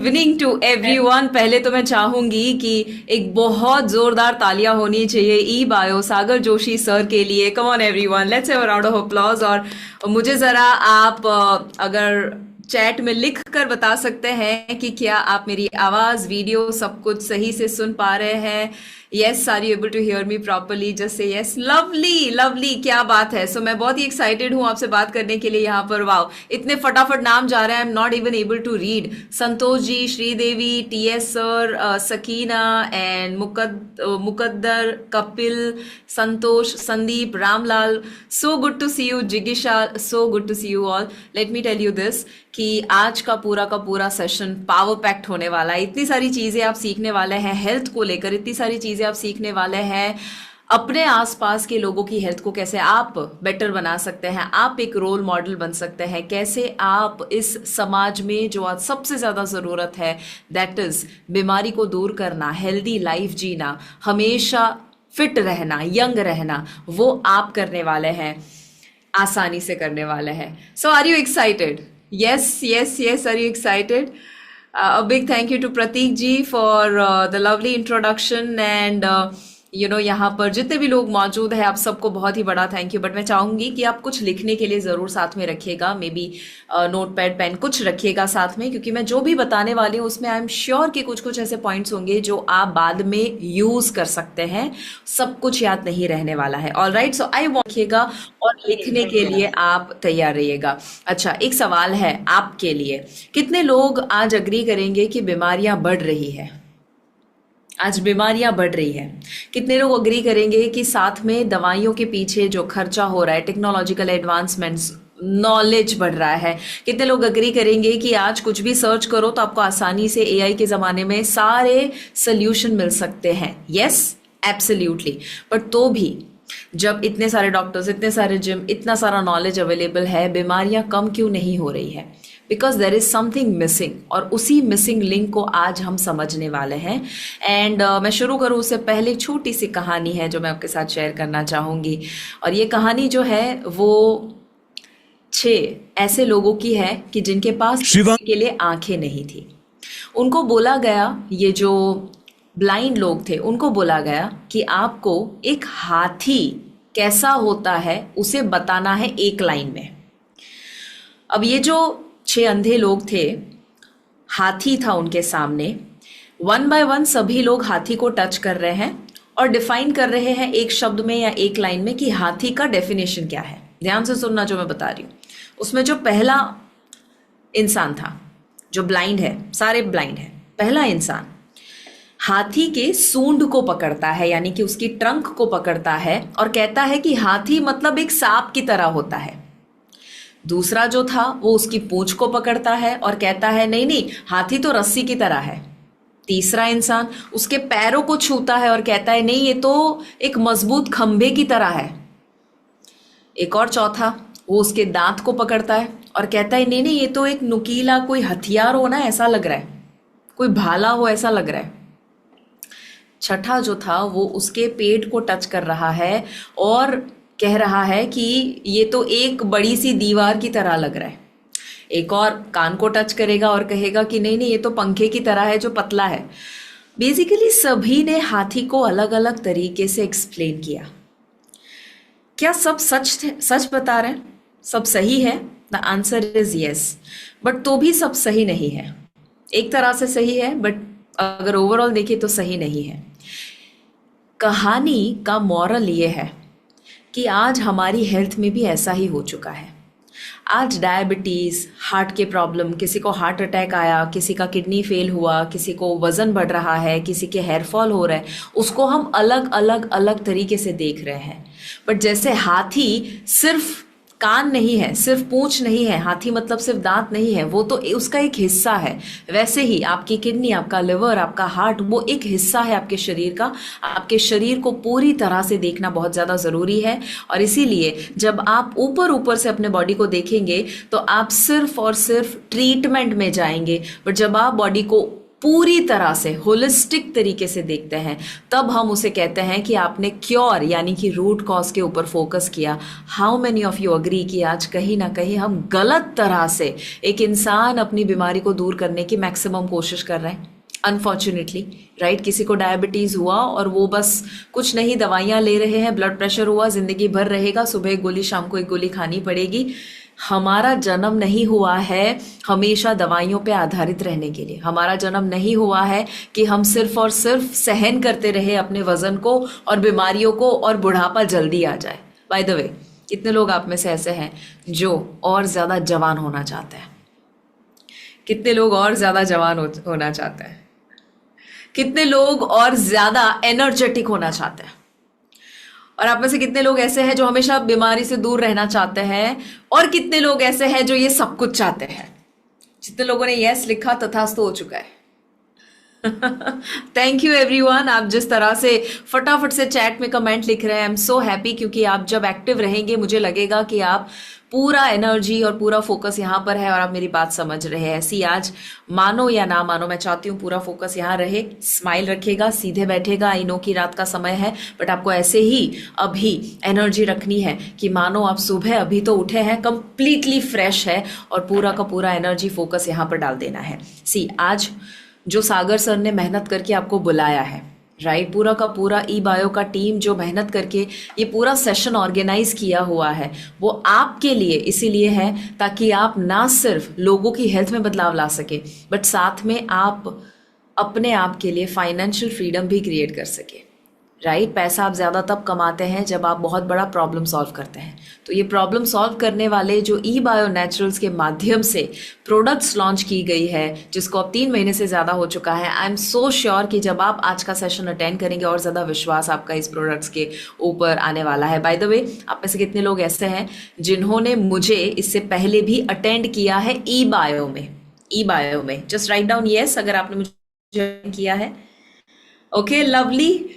Evening to everyone. पहले तो मैं चाहूंगी कि एक बहुत जोरदार तालियां होनी चाहिए ई बायो सागर जोशी सर के लिए। Come on everyone, let's have a round of applause. और मुझे जरा आप अगर चैट में लिख कर बता सकते हैं कि क्या आप मेरी आवाज वीडियो सब कुछ सही से सुन पा रहे हैं। Yes, are you able to hear me properly? Just say yes. Lovely lovely, क्या बात है। सो मैं बहुत ही एक्साइटेड हूँ आपसे बात करने के लिए यहाँ पर। वाओ, इतने फटाफट नाम जा रहे हैं, I am not even able to read. Santosh ji, Sridevi, TS sir, Sakina and Muqaddar, Kapil, Santosh, Sandeep, Ramlal. So good to see you जिगिशा, so good to see you all. Let me tell you this कि आज का पूरा सेशन पावर पैक्ड होने वाला है। इतनी सारी चीजें आप सीखने वाले हैं हेल्थ को लेकर, इतनी सारी चीजें आप सीखने वाले हैं अपने आसपास के लोगों की हेल्थ को कैसे आप बेटर बना सकते हैं, आप एक रोल मॉडल बन सकते हैं, कैसे आप इस समाज में जो आज सबसे ज्यादा जरूरत है, दैट इज बीमारी को दूर करना, हेल्दी लाइफ जीना, हमेशा फिट रहना, यंग रहना, वो आप करने वाले हैं, आसानी से करने वाले हैं। So are you excited? Yes, yes, yes. Are you excited? A big thank you to Prateek ji for the lovely introduction and यहाँ पर जितने भी लोग मौजूद हैं आप सबको बहुत ही बड़ा थैंक यू। बट मैं चाहूंगी कि आप कुछ लिखने के लिए जरूर साथ में रखिएगा, maybe notepad pen कुछ रखिएगा साथ में, क्योंकि मैं जो भी बताने वाली हूँ उसमें आई एम श्योर कि कुछ कुछ ऐसे पॉइंट्स होंगे जो आप बाद में यूज कर सकते हैं। सब कुछ याद नहीं रहने वाला है। All right, so I want रखिएगा और लिखने के लिए आप तैयार रहिएगा। अच्छा, एक सवाल है आपके लिए, कितने लोग आज अग्री करेंगे कि बीमारियां बढ़ रही है? आज बीमारियां बढ़ रही है। कितने लोग अग्री करेंगे कि साथ में दवाइयों के पीछे जो खर्चा हो रहा है, टेक्नोलॉजिकल एडवांसमेंट्स, नॉलेज बढ़ रहा है? कितने लोग अग्री करेंगे कि आज कुछ भी सर्च करो तो आपको आसानी से एआई के जमाने में सारे सोल्यूशन मिल सकते हैं? Yes, absolutely. बट तो भी जब इतने सारे डॉक्टर्स, इतने सारे जिम, इतना सारा नॉलेज अवेलेबल है, बीमारियां कम क्यों नहीं हो रही है? Because there is something missing, और उसी मिसिंग लिंक को आज हम समझने वाले हैं। एंड मैं शुरू करूँ उससे पहले एक छोटी सी कहानी है जो मैं आपके साथ शेयर करना चाहूँगी। और ये कहानी जो है वो 6 ऐसे लोगों की है कि जिनके पास के लिए आंखें नहीं थी। उनको बोला गया, ये जो ब्लाइंड लोग थे उनको बोला गया कि आपको एक हाथी कैसा होता है उसे बताना है एक लाइन में। अब ये जो 6 अंधे लोग थे, हाथी था उनके सामने। 1 बाय 1 सभी लोग हाथी को टच कर रहे हैं और डिफाइन कर रहे हैं एक शब्द में या एक लाइन में कि हाथी का डेफिनेशन क्या है। ध्यान से सुनना जो मैं बता रही हूँ। उसमें जो पहला इंसान था जो ब्लाइंड है, सारे ब्लाइंड है, पहला इंसान हाथी के सूंड को पकड़ता है, यानी कि उसकी ट्रंक को पकड़ता है और कहता है कि हाथी मतलब एक सांप की तरह होता है। दूसरा जो था वो उसकी पूंछ को पकड़ता है और कहता है नहीं नहीं, हाथी तो रस्सी की तरह है। तीसरा इंसान उसके पैरों को छूता है और कहता है नहीं, ये तो एक मजबूत खंभे की तरह है। एक और चौथा, वो उसके दांत को पकड़ता है और कहता है नहीं नहीं, ये तो एक नुकीला कोई हथियार हो ना, ऐसा लग रहा है, कोई भाला हो ऐसा लग रहा है। छठा जो था वो उसके पेट को टच कर रहा है और कह रहा है कि ये तो एक बड़ी सी दीवार की तरह लग रहा है। एक और कान को टच करेगा और कहेगा कि नहीं नहीं, ये तो पंखे की तरह है जो पतला है। बेसिकली सभी ने हाथी को अलग अलग तरीके से एक्सप्लेन किया। क्या सब सच बता रहे हैं? सब सही है? The answer is yes, but तो भी सब सही नहीं है। एक तरह से सही है बट अगर ओवरऑल देखें तो सही नहीं है। कहानी का मॉरल ये है कि आज हमारी हेल्थ में भी ऐसा ही हो चुका है। आज डायबिटीज़, हार्ट के प्रॉब्लम, किसी को हार्ट अटैक आया, किसी का किडनी फेल हुआ, किसी को वज़न बढ़ रहा है, किसी के हेयर फॉल हो रहा है, उसको हम अलग अलग अलग तरीके से देख रहे हैं। बट जैसे हाथी सिर्फ कान नहीं है, सिर्फ पूंछ नहीं है, हाथी मतलब सिर्फ दांत नहीं है, वो तो उसका एक हिस्सा है। वैसे ही आपकी किडनी, आपका लिवर, आपका हार्ट, वो एक हिस्सा है आपके शरीर का। आपके शरीर को पूरी तरह से देखना बहुत ज़्यादा ज़रूरी है। और इसीलिए जब आप ऊपर ऊपर से अपने बॉडी को देखेंगे तो आप सिर्फ और सिर्फ ट्रीटमेंट में जाएंगे। बट जब आप बॉडी को पूरी तरह से होलिस्टिक तरीके से देखते हैं, तब हम उसे कहते हैं कि आपने क्योर यानी कि रूट कॉज के ऊपर फोकस किया। How many of you agree कि आज कहीं ना कहीं हम गलत तरह से एक इंसान अपनी बीमारी को दूर करने की मैक्सिमम कोशिश कर रहे हैं, अनफॉर्चुनेटली, राइट। किसी को डायबिटीज हुआ और वो बस कुछ नहीं दवाइयाँ ले रहे हैं, ब्लड प्रेशर हुआ, जिंदगी भर रहेगा, सुबह एक गोली शाम को एक गोली खानी पड़ेगी। हमारा जन्म नहीं हुआ है हमेशा दवाइयों पे आधारित रहने के लिए। हमारा जन्म नहीं हुआ है कि हम सिर्फ और सिर्फ सहन करते रहे अपने वजन को और बीमारियों को और बुढ़ापा जल्दी आ जाए। बाय द वे, कितने लोग आप में से ऐसे हैं जो और ज़्यादा जवान होना चाहते हैं? कितने लोग और ज़्यादा जवान होना चाहते हैं? कितने लोग और ज़्यादा एनर्जेटिक होना चाहते हैं? और आप में से कितने लोग ऐसे हैं जो हमेशा बीमारी से दूर रहना चाहते हैं? और कितने लोग ऐसे हैं जो ये सब कुछ चाहते हैं? जितने लोगों ने यस लिखा तथास्तु हो चुका है। Thank you everyone. आप जिस तरह से फटाफट से चैट में कमेंट लिख रहे हैं, आई एम सो हैप्पी, क्योंकि आप जब एक्टिव रहेंगे मुझे लगेगा कि आप पूरा एनर्जी और पूरा फोकस यहाँ पर है और आप मेरी बात समझ रहे हैं। ऐसी आज मानो या ना मानो, मैं चाहती हूँ पूरा फोकस यहाँ रहे। स्माइल रखेगा, सीधे बैठेगा। आई नो कि रात का समय है, बट आपको ऐसे ही अभी एनर्जी रखनी है कि मानो आप सुबह अभी तो उठे हैं, कंप्लीटली फ्रेश है, और पूरा का पूरा एनर्जी फोकस यहाँ पर डाल देना है। सी, आज जो सागर सर ने मेहनत करके आपको बुलाया है, राइट, पूरा का पूरा ई बायो का टीम जो मेहनत करके ये पूरा सेशन ऑर्गेनाइज किया हुआ है, वो आपके लिए इसीलिए है ताकि आप ना सिर्फ लोगों की हेल्थ में बदलाव ला सके, बट साथ में आप अपने आप के लिए फाइनेंशियल फ्रीडम भी क्रिएट कर सके, राइट। पैसा आप ज़्यादा तब कमाते हैं जब आप बहुत बड़ा प्रॉब्लम सॉल्व करते हैं। तो ये प्रॉब्लम सॉल्व करने वाले जो ई बायो नेचुरल्स के माध्यम से प्रोडक्ट्स लॉन्च की गई है, जिसको अब 3 महीने से ज़्यादा हो चुका है, आई एम सो श्योर कि जब आप आज का सेशन अटेंड करेंगे और ज़्यादा विश्वास आपका इस प्रोडक्ट्स के ऊपर आने वाला है। बाय द वे, आप में से कितने लोग ऐसे हैं जिन्होंने मुझे इससे पहले भी अटेंड किया है ई बायो में? ई बायो में जस्ट राइट डाउन येस अगर आपने मुझे किया है। Okay, lovely.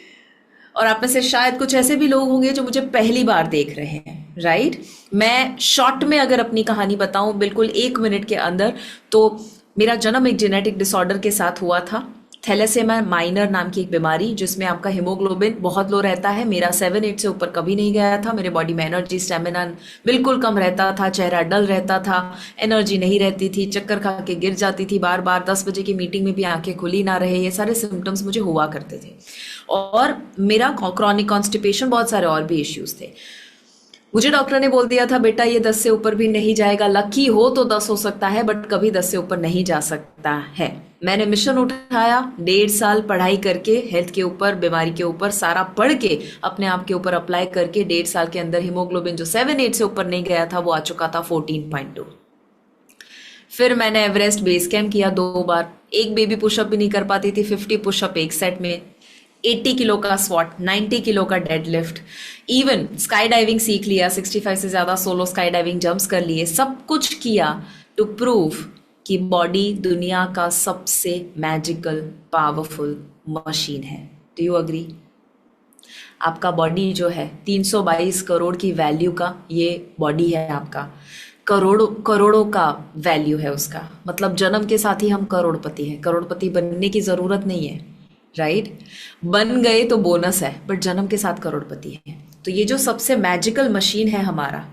और आप में से शायद कुछ ऐसे भी लोग होंगे जो मुझे पहली बार देख रहे हैं, राइट। मैं शॉर्ट में अगर अपनी कहानी बताऊं बिल्कुल 1 मिनट के अंदर, तो मेरा जन्म एक जेनेटिक डिसऑर्डर के साथ हुआ था, थैलेसेमिया माइनर नाम की एक बीमारी, जिसमें आपका हीमोग्लोबिन बहुत लो रहता है। मेरा 7-8 से ऊपर कभी नहीं गया था। मेरे बॉडी में एनर्जी, स्टेमिना बिल्कुल कम रहता था, चेहरा डल रहता था, एनर्जी नहीं रहती थी, चक्कर खा के गिर जाती थी बार बार, 10 बजे की मीटिंग में भी आंखें खुली ना रहे, ये सारे सिम्टम्स मुझे हुआ करते थे। और मेरा क्रॉनिक कॉन्स्टिपेशन, बहुत सारे और भी इश्यूज थे। मुझे डॉक्टर ने बोल दिया था बेटा ये 10 से ऊपर भी नहीं जाएगा, लकी हो तो 10 हो सकता है, बट कभी 10 से ऊपर नहीं जा सकता है। मैंने मिशन उठाया, 1.5 साल पढ़ाई करके, हेल्थ के ऊपर, बीमारी के ऊपर सारा पढ़ के, अपने आप के ऊपर अप्लाई करके 1.5 साल के अंदर हीमोग्लोबिन जो 7-8 से ऊपर नहीं गया था वो आ चुका था 14.2। फिर मैंने एवरेस्ट बेस कैंप किया 2 बार, एक बेबी पुशअप भी नहीं कर पाती थी, 50 पुशअप एक सेट में, 80 किलो का स्क्वाट, 90 किलो का डेडलिफ्ट, इवन स्काई डाइविंग सीख लिया, 65 से ज़्यादा सोलो स्काई डाइविंग जंप्स कर लिए, सब कुछ किया टू प्रूव कि बॉडी दुनिया का सबसे मैजिकल पावरफुल मशीन है। Do you agree? आपका बॉडी जो है 322 करोड़ की वैल्यू का ये बॉडी है आपका, करोड़ों करोड़ों का वैल्यू है उसका, मतलब जन्म के साथ ही हम करोड़पति हैं। करोड़पति बनने की ज़रूरत नहीं है, राइट। बन गए तो बोनस है, बट जन्म के साथ करोड़पति है। तो ये जो सबसे मैजिकल मशीन है हमारा,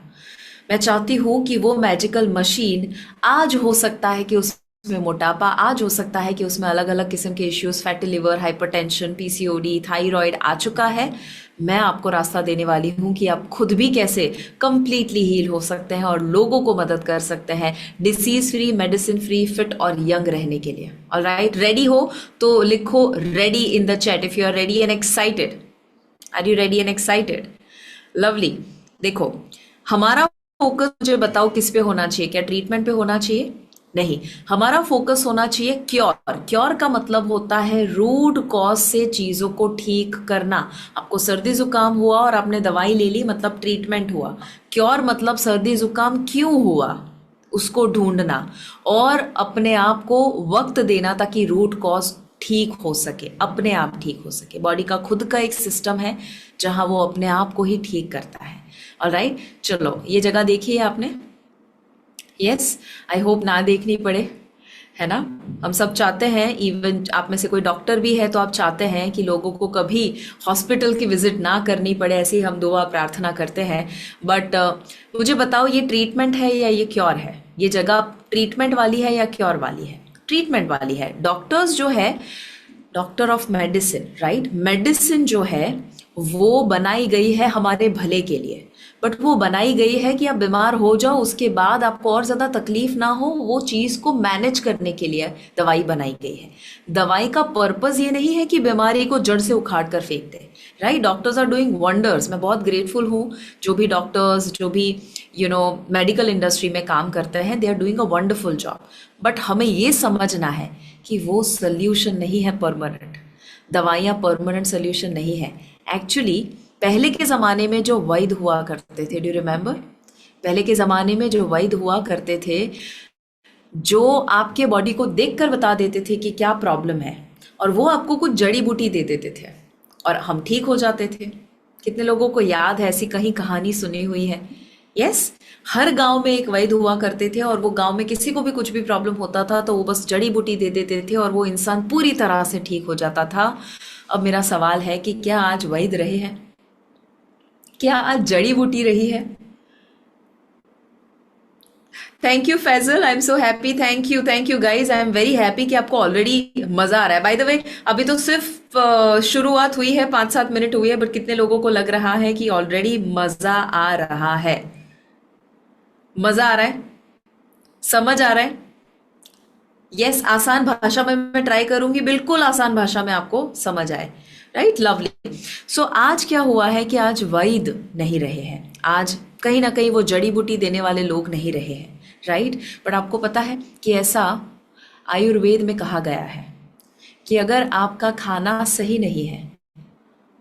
मैं चाहती हूँ कि वो मैजिकल मशीन, आज हो सकता है कि उसमें मोटापा, आज हो सकता है कि उसमें अलग अलग किस्म के issues, fatty liver, hypertension, PCOD, thyroid आ चुका है। मैं आपको रास्ता देने वाली हूँ कि आप खुद भी कैसे कंप्लीटली हील हो सकते हैं और लोगों को मदद कर सकते हैं disease free, medicine free, fit और यंग रहने के लिए। ऑलराइट, रेडी हो तो लिखो ready in the chat if you are ready and excited. Are you ready and excited? Lovely. देखो, हमारा फोकस, मुझे बताओ किस पे होना चाहिए? क्या ट्रीटमेंट पे होना चाहिए? नहीं, हमारा फोकस होना चाहिए क्योर। क्योर का मतलब होता है रूट कॉज से चीजों को ठीक करना। आपको सर्दी जुकाम हुआ और आपने दवाई ले ली, मतलब ट्रीटमेंट हुआ। क्योर मतलब सर्दी जुकाम क्यों हुआ उसको ढूंढना और अपने आप को वक्त देना ताकि रूट कॉज ठीक हो सके, अपने आप ठीक हो सके। बॉडी का खुद का एक सिस्टम है जहां वो अपने आप को ही ठीक करता है। ऑलराइट, चलो ये जगह देखी है आपने? यस, आई होप ना देखनी पड़े, है ना। हम सब चाहते हैं, इवन आप में से कोई डॉक्टर भी है तो आप चाहते हैं कि लोगों को कभी हॉस्पिटल की विजिट ना करनी पड़े, ऐसी ही हम दुआ प्रार्थना करते हैं। बट मुझे बताओ, ये ट्रीटमेंट है या ये क्योर है? ये जगह ट्रीटमेंट वाली है या क्योर वाली है? ट्रीटमेंट वाली है। डॉक्टर्स जो है, doctor of medicine, right, medicine जो है वो बनाई गई है हमारे भले के लिए, बट वो बनाई गई है कि आप बीमार हो जाओ उसके बाद आपको और ज़्यादा तकलीफ ना हो, वो चीज़ को मैनेज करने के लिए दवाई बनाई गई है। दवाई का पर्पज़ ये नहीं है कि बीमारी को जड़ से उखाड़ कर फेंक दे, right. Doctors are doing wonders. मैं बहुत ग्रेटफुल हूँ जो भी डॉक्टर्स, जो भी मेडिकल इंडस्ट्री में काम करते हैं, they are doing a wonderful job. But हमें ये समझना है कि वो सोल्यूशन नहीं है परमानेंट। दवाइयाँ परमानेंट सोल्यूशन नहीं है। एक्चुअली पहले के ज़माने में जो वैद्य हुआ करते थे, डू यू रिमेंबर? पहले के ज़माने में जो वैद्य हुआ करते थे, जो आपके बॉडी को देखकर बता देते थे कि क्या प्रॉब्लम है, और वो आपको कुछ जड़ी बूटी दे देते थे और हम ठीक हो जाते थे। कितने लोगों को याद है, ऐसी कहीं कहानी सुनी हुई है? यस, हर गांव में एक वैद्य हुआ करते थे और वो गांव में किसी को भी कुछ भी प्रॉब्लम होता था तो वो बस जड़ी बूटी दे देते थे और वो इंसान पूरी तरह से ठीक हो जाता था। अब मेरा सवाल है कि क्या आज वैद्य रहे हैं? क्या आज जड़ी बूटी रही है? Thank you Faisal, I am so happy. Thank you guys, I am very happy कि आपको ऑलरेडी मजा आ रहा है। बाय द वे, अभी तो सिर्फ शुरुआत हुई है, 5-7 मिनट हुई है, बट कितने लोगों को लग रहा है कि ऑलरेडी मजा आ रहा है? मजा आ रहा है? समझ आ रहा है? यस, आसान भाषा में मैं ट्राई करूंगी, बिल्कुल आसान भाषा में आपको समझ आए, राइट। लवली। सो आज क्या हुआ है कि आज वैद्य नहीं रहे हैं, आज कहीं ना कहीं वो जड़ी बूटी देने वाले लोग नहीं रहे हैं, राइट। बट आपको पता है कि ऐसा आयुर्वेद में कहा गया है कि अगर आपका खाना सही नहीं है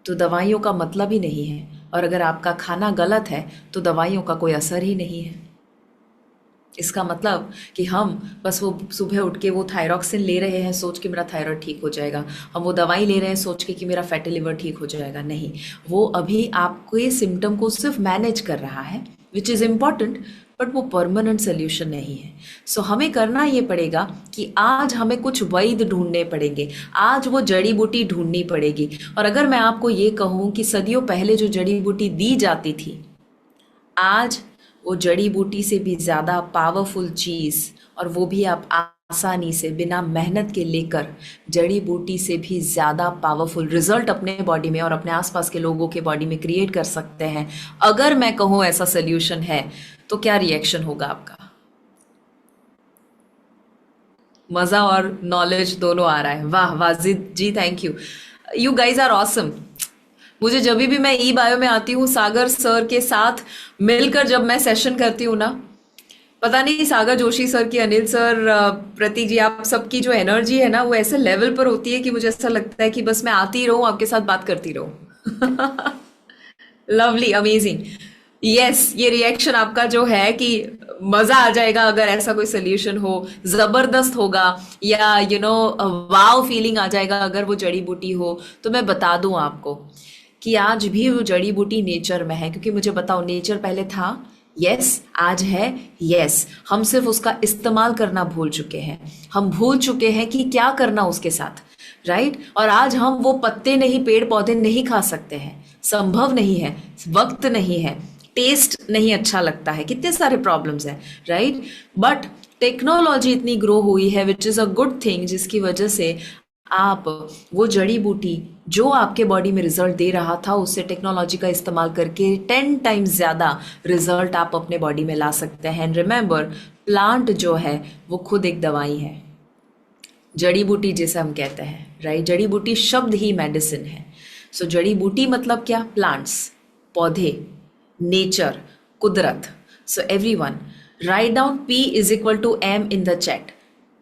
तो दवाइयों का मतलब ही नहीं है, और अगर आपका खाना गलत है तो दवाइयों का कोई असर ही नहीं है। इसका मतलब कि हम बस वो सुबह उठ के वो थायरॉक्सिन ले रहे हैं सोच के मेरा थायराइड ठीक हो जाएगा, हम वो दवाई ले रहे हैं सोच के कि मेरा फैटी लिवर ठीक हो जाएगा। नहीं, वो अभी आपको ये सिम्टम को सिर्फ मैनेज कर रहा है, विच इज़ इम्पॉर्टेंट, बट वो परमानेंट सोल्यूशन नहीं है। सो हमें करना ये पड़ेगा कि आज हमें कुछ वैद्य ढूंढने पड़ेंगे, आज वो जड़ी बूटी ढूंढनी पड़ेगी। और अगर मैं आपको ये कहूँ कि सदियों पहले जो जड़ी बूटी दी जाती थी, आज वो जड़ी बूटी से भी ज़्यादा पावरफुल चीज़, और वो भी आप आसानी से बिना मेहनत के लेकर जड़ी बूटी से भी ज़्यादा पावरफुल रिजल्ट अपने बॉडी में और अपने आसपास के लोगों के बॉडी में क्रिएट कर सकते हैं। अगर मैं कहूँ ऐसा सोल्यूशन है तो क्या रिएक्शन होगा आपका? मज़ा और नॉलेज दोनों आ रहा है। वाह Wajid ji, thank you, you guys are awesome. मुझे जब भी मैं ई बायो में आती हूँ सागर सर के साथ मिलकर जब मैं सेशन करती हूँ ना, पता नहीं सागर जोशी सर की, अनिल सर, प्रतीक जी, आप सबकी जो एनर्जी है ना वो ऐसे लेवल पर होती है कि मुझे ऐसा लगता है कि बस मैं आती रहूं, आपके साथ बात करती रहूं। Lovely, amazing. यस, ये रिएक्शन आपका जो है कि मजा आ जाएगा अगर ऐसा कोई सोल्यूशन हो, जबरदस्त होगा, या वाव फीलिंग आ जाएगा अगर वो जड़ी बूटी हो। तो मैं बता दूं आपको कि आज भी वो जड़ी बूटी नेचर में है, क्योंकि मुझे बताओ नेचर पहले था, यस, आज है, यस, हम सिर्फ उसका इस्तेमाल करना भूल चुके हैं। हम भूल चुके हैं कि क्या करना उसके साथ, राइट। और आज हम वो पत्ते नहीं, पेड़ पौधे नहीं खा सकते हैं, संभव नहीं है, वक्त नहीं है, टेस्ट नहीं अच्छा लगता है, कितने सारे प्रॉब्लम्स हैं, राइट। बट टेक्नोलॉजी इतनी ग्रो हुई है, which is a good thing, जिसकी वजह से आप वो जड़ी बूटी जो आपके बॉडी में रिजल्ट दे रहा था, उससे टेक्नोलॉजी का इस्तेमाल करके 10 टाइम्स ज़्यादा रिजल्ट आप अपने बॉडी में ला सकते हैं। एंड रिमेंबर, प्लांट जो है वो खुद एक दवाई है, जड़ी बूटी जिसे हम कहते हैं, राइट। जड़ी बूटी शब्द ही मेडिसिन है। सो जड़ी बूटी मतलब क्या? प्लांट्स, पौधे, नेचर, कुदरत। So everyone write down P is equal to M in the chat.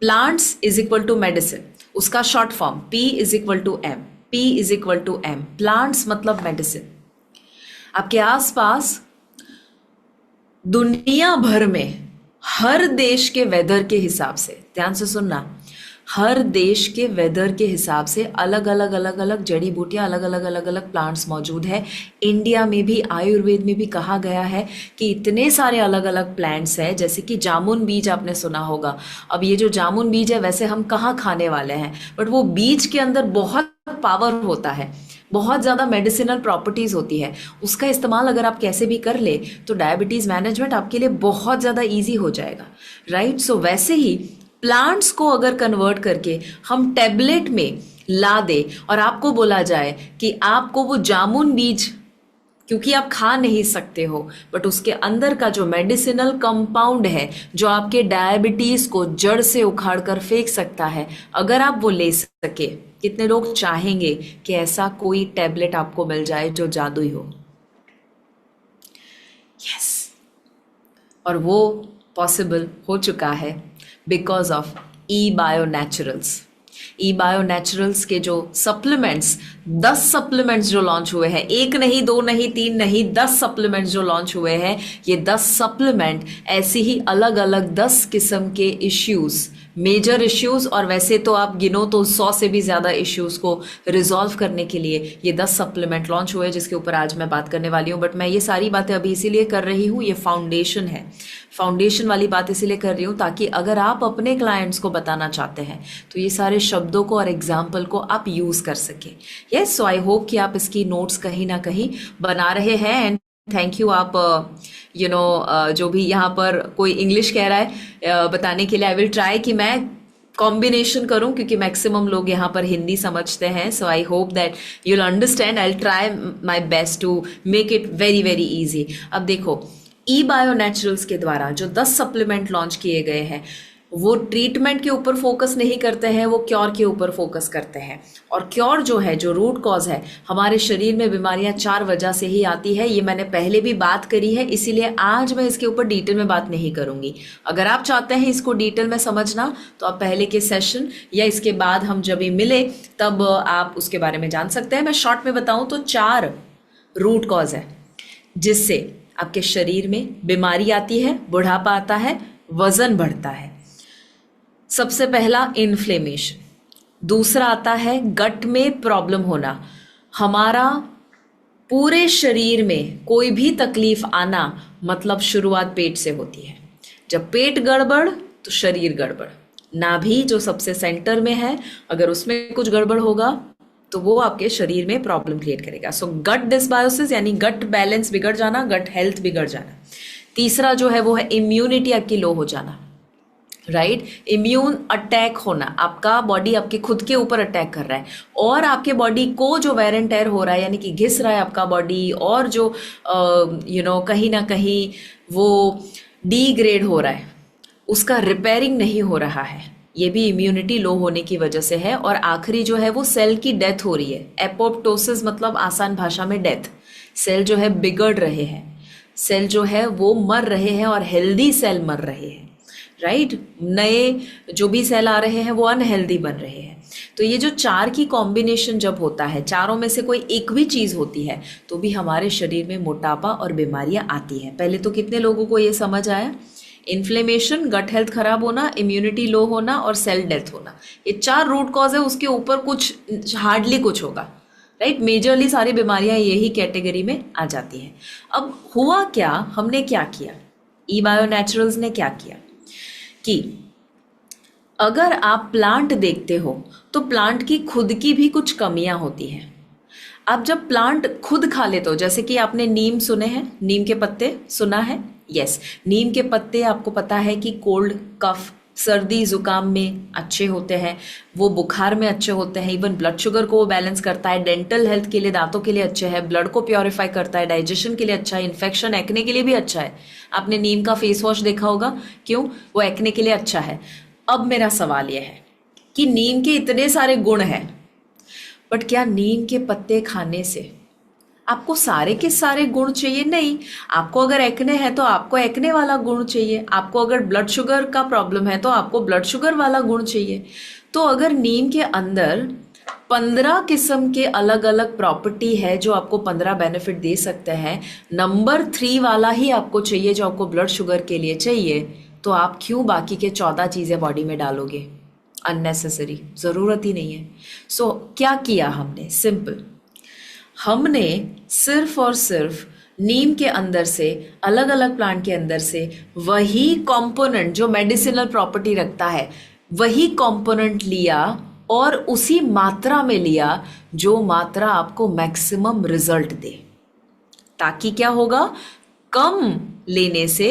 Plants is equal to medicine, उसका short form P is equal to M, P is equal to M। Plants मतलब medicine. आपके आसपास दुनिया भर में हर देश के weather के हिसाब से, ध्यान से सुनना, हर देश के वेदर के हिसाब से अलग अलग जड़ी बूटियां, अलग अलग प्लांट्स मौजूद है। इंडिया में भी आयुर्वेद में भी कहा गया है कि इतने सारे अलग अलग प्लांट्स हैं, जैसे कि जामुन बीज आपने सुना होगा। अब ये जो जामुन बीज है वैसे हम कहाँ खाने वाले हैं, बट वो बीज के अंदर बहुत पावर होता है, बहुत ज़्यादा मेडिसिनल प्रॉपर्टीज़ होती है। उसका इस्तेमाल अगर आप कैसे भी कर ले तो डायबिटीज़ मैनेजमेंट आपके लिए बहुत ज़्यादा इजी हो जाएगा, राइट। सो वैसे ही प्लांट्स को अगर कन्वर्ट करके हम टेबलेट में ला दे और आपको बोला जाए कि आपको वो जामुन बीज, क्योंकि आप खा नहीं सकते हो, बट उसके अंदर का जो मेडिसिनल कंपाउंड है जो आपके डायबिटीज को जड़ से उखाड़ कर फेंक सकता है, अगर आप वो ले सके, कितने लोग चाहेंगे कि ऐसा कोई टैबलेट आपको मिल जाए जो जादुई हो? यस, और वो पॉसिबल हो चुका है because of E bio naturals. E bio naturals के जो सप्लीमेंट्स, 10 सप्लीमेंट्स जो लॉन्च हुए हैं, एक नहीं, दो नहीं, तीन नहीं, 10 सप्लीमेंट्स जो लॉन्च हुए हैं, ये 10 सप्लीमेंट ऐसे ही अलग अलग 10 किस्म के इश्यूज, मेजर इश्यूज, और वैसे तो आप गिनो तो 100 से भी ज़्यादा इश्यूज को रिजॉल्व करने के लिए ये 10 सप्लीमेंट लॉन्च हुए, जिसके ऊपर आज मैं बात करने वाली हूँ। बट मैं ये सारी बातें अभी इसीलिए कर रही हूँ, ये फाउंडेशन है, फाउंडेशन वाली बात इसीलिए कर रही हूँ ताकि अगर आप अपने क्लाइंट्स को बताना चाहते हैं तो ये सारे शब्दों को और एग्जाम्पल को आप यूज़ कर सकें। यस, सो आई होप कि आप इसकी नोट्स कहीं ना कहीं बना रहे हैं। एंड थैंक यू, आप जो भी यहाँ पर कोई इंग्लिश कह रहा है बताने के लिए, आई विल ट्राई कि मैं कॉम्बिनेशन करूं, क्योंकि मैक्सिमम लोग यहाँ पर हिंदी समझते हैं। So I hope that you will understand. I will try my best to make it very very easy. अब देखो, ई बायो नेचुरल्स के द्वारा जो 10 सप्लीमेंट लॉन्च किए गए हैं वो ट्रीटमेंट के ऊपर फोकस नहीं करते हैं, वो क्योर के ऊपर फोकस करते हैं। और क्योर जो है, जो रूट कॉज है, हमारे शरीर में बीमारियां 4 वजह से ही आती है। ये मैंने पहले भी बात करी है, इसीलिए आज मैं इसके ऊपर डिटेल में बात नहीं करूंगी। अगर आप चाहते हैं इसको डिटेल में समझना तो आप पहले के सेशन या इसके बाद हम जब भी मिले तब आप उसके बारे में जान सकते हैं। मैं शॉर्ट में बताऊं तो 4 रूट कॉज है जिससे आपके शरीर में बीमारी आती है, बुढ़ापा आता है, वजन बढ़ता है। सबसे पहला इन्फ्लेमेशन, दूसरा आता है गट में प्रॉब्लम होना। हमारा पूरे शरीर में कोई भी तकलीफ आना मतलब शुरुआत पेट से होती है। जब पेट गड़बड़ तो शरीर गड़बड़। नाभि जो सबसे सेंटर में है, अगर उसमें कुछ गड़बड़ होगा तो वो आपके शरीर में प्रॉब्लम क्रिएट करेगा। सो गट डिसबायोसिस यानी गट बैलेंस बिगड़ जाना, गट हेल्थ बिगड़ जाना। तीसरा जो है वो है इम्यूनिटी आपकी लो हो जाना, राइट। इम्यून अटैक होना, आपका बॉडी आपके खुद के ऊपर अटैक कर रहा है और आपके बॉडी को जो वेर एंड टेयर हो रहा है, यानी कि घिस रहा है आपका बॉडी, और जो कहीं ना कहीं वो डीग्रेड हो रहा है, उसका रिपेयरिंग नहीं हो रहा है, ये भी इम्यूनिटी लो होने की वजह से है। और आखिरी जो है वो सेल की डेथ हो रही है। एपोप्टोसिस मतलब आसान भाषा में डेथ। सेल जो है बिगड़ रहे हैं, सेल जो है वो मर रहे हैं और हेल्दी सेल मर रहे हैं, राइट। नए जो भी सेल आ रहे हैं वो अनहेल्दी बन रहे हैं। तो ये जो 4 की कॉम्बिनेशन जब होता है, चारों में से कोई एक भी चीज़ होती है तो भी हमारे शरीर में मोटापा और बीमारियां आती हैं। पहले तो कितने लोगों को ये समझ आया? इन्फ्लेमेशन, गट हेल्थ खराब होना, इम्यूनिटी लो होना और सेल डेथ होना, ये 4 रूट कॉज है। उसके ऊपर कुछ हार्डली कुछ होगा, राइट। मेजरली सारी बीमारियां यही कैटेगरी में आ जाती हैं। अब हुआ क्या, हमने क्या किया, ई बायो नेचुरल्स ने क्या किया कि अगर आप प्लांट देखते हो तो प्लांट की खुद की भी कुछ कमियां होती हैं। आप जब प्लांट खुद खा लेते हो, जैसे कि आपने नीम सुने हैं, नीम के पत्ते सुना है? यस, नीम के पत्ते आपको पता है कि कोल्ड कफ, सर्दी जुकाम में अच्छे होते हैं, वो बुखार में अच्छे होते हैं, इवन ब्लड शुगर को वो बैलेंस करता है, डेंटल हेल्थ के लिए, दांतों के लिए अच्छे है, ब्लड को प्योरीफाई करता है, डाइजेशन के लिए अच्छा है, इन्फेक्शन एक्ने के लिए भी अच्छा है। आपने नीम का फेस वॉश देखा होगा, क्यों? वो एक्ने के लिए अच्छा है। अब मेरा सवाल यह है कि नीम के इतने सारे गुण हैं, बट क्या नीम के पत्ते खाने से आपको सारे के सारे गुण चाहिए? नहीं। आपको अगर एक्ने है तो आपको एक्ने वाला गुण चाहिए, आपको अगर ब्लड शुगर का प्रॉब्लम है तो आपको ब्लड शुगर वाला गुण चाहिए। तो अगर नीम के अंदर 15 किस्म के अलग अलग प्रॉपर्टी है जो आपको 15 बेनिफिट दे सकते हैं, नंबर 3 वाला ही आपको चाहिए जो आपको ब्लड शुगर के लिए चाहिए, तो आप क्यों बाकी के 14 चीजें बॉडी में डालोगे? अननेसेसरी, ज़रूरत ही नहीं है। सो क्या किया हमने? सिंपल, हमने सिर्फ और सिर्फ नीम के अंदर से, अलग अलग प्लांट के अंदर से वही कंपोनेंट जो मेडिसिनल प्रॉपर्टी रखता है, वही कंपोनेंट लिया और उसी मात्रा में लिया जो मात्रा आपको मैक्सिमम रिजल्ट दे। ताकि क्या होगा? कम लेने से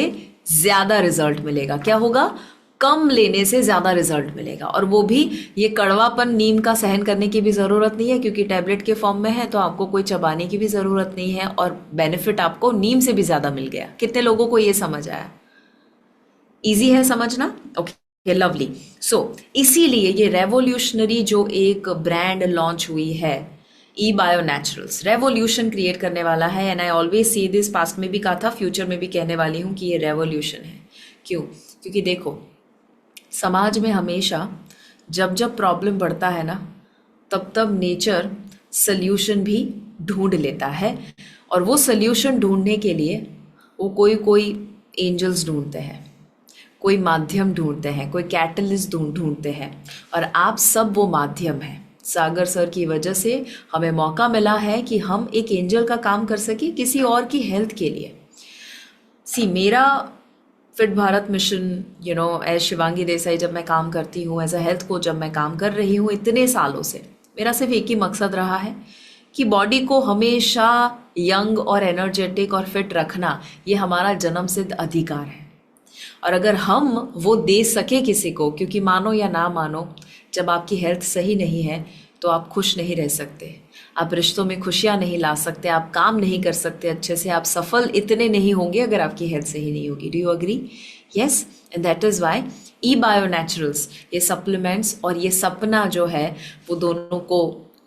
ज्यादा रिजल्ट मिलेगा। क्या होगा? कम लेने से ज्यादा रिजल्ट मिलेगा। और वो भी, ये कड़वापन नीम का सहन करने की भी जरूरत नहीं है, क्योंकि टैबलेट के फॉर्म में है, तो आपको कोई चबाने की भी जरूरत नहीं है, और बेनिफिट आपको नीम से भी ज्यादा मिल गया। कितने लोगों को ये समझ आया? इजी है समझना? Okay, lovely. सो इसीलिए ये रेवोल्यूशनरी जो एक ब्रांड लॉन्च हुई है, ई बायो नेचुरल्स, रेवोल्यूशन क्रिएट करने वाला है। And I always see this, past में भी कहा था, फ्यूचर में भी कहने वाली हूँ कि ये रेवोल्यूशन है। क्यों? क्योंकि देखो, समाज में हमेशा जब जब प्रॉब्लम बढ़ता है ना, तब तब नेचर सल्यूशन भी ढूंढ लेता है। और वो सल्यूशन ढूंढने के लिए वो कोई कोई एंजल्स ढूंढते हैं, कोई माध्यम ढूंढते हैं, कोई कैटलिस्ट ढूंढते हैं, और आप सब वो माध्यम हैं। सागर सर की वजह से हमें मौका मिला है कि हम एक एंजल का काम कर सके किसी और की हेल्थ के लिए। सी, मेरा fit Bharat mission, as Shivangi Desai जब मैं काम करती हूँ, एज अ हेल्थ कोच जब मैं काम कर रही हूँ इतने सालों से, मेरा सिर्फ एक ही मकसद रहा है कि बॉडी को हमेशा यंग और एनर्जेटिक और फिट रखना, ये हमारा जन्मसिद्ध अधिकार है। और अगर हम वो दे सके किसी को, क्योंकि मानो या ना मानो, जब आपकी हेल्थ सही नहीं है तो आप खुश नहीं रह सकते, आप रिश्तों में खुशियाँ नहीं ला सकते, आप काम नहीं कर सकते अच्छे से, आप सफल इतने नहीं होंगे अगर आपकी हेल्थ सही नहीं होगी। Do you agree? Yes, and that is why E bio naturals, ये सप्लीमेंट्स और ये सपना जो है वो दोनों को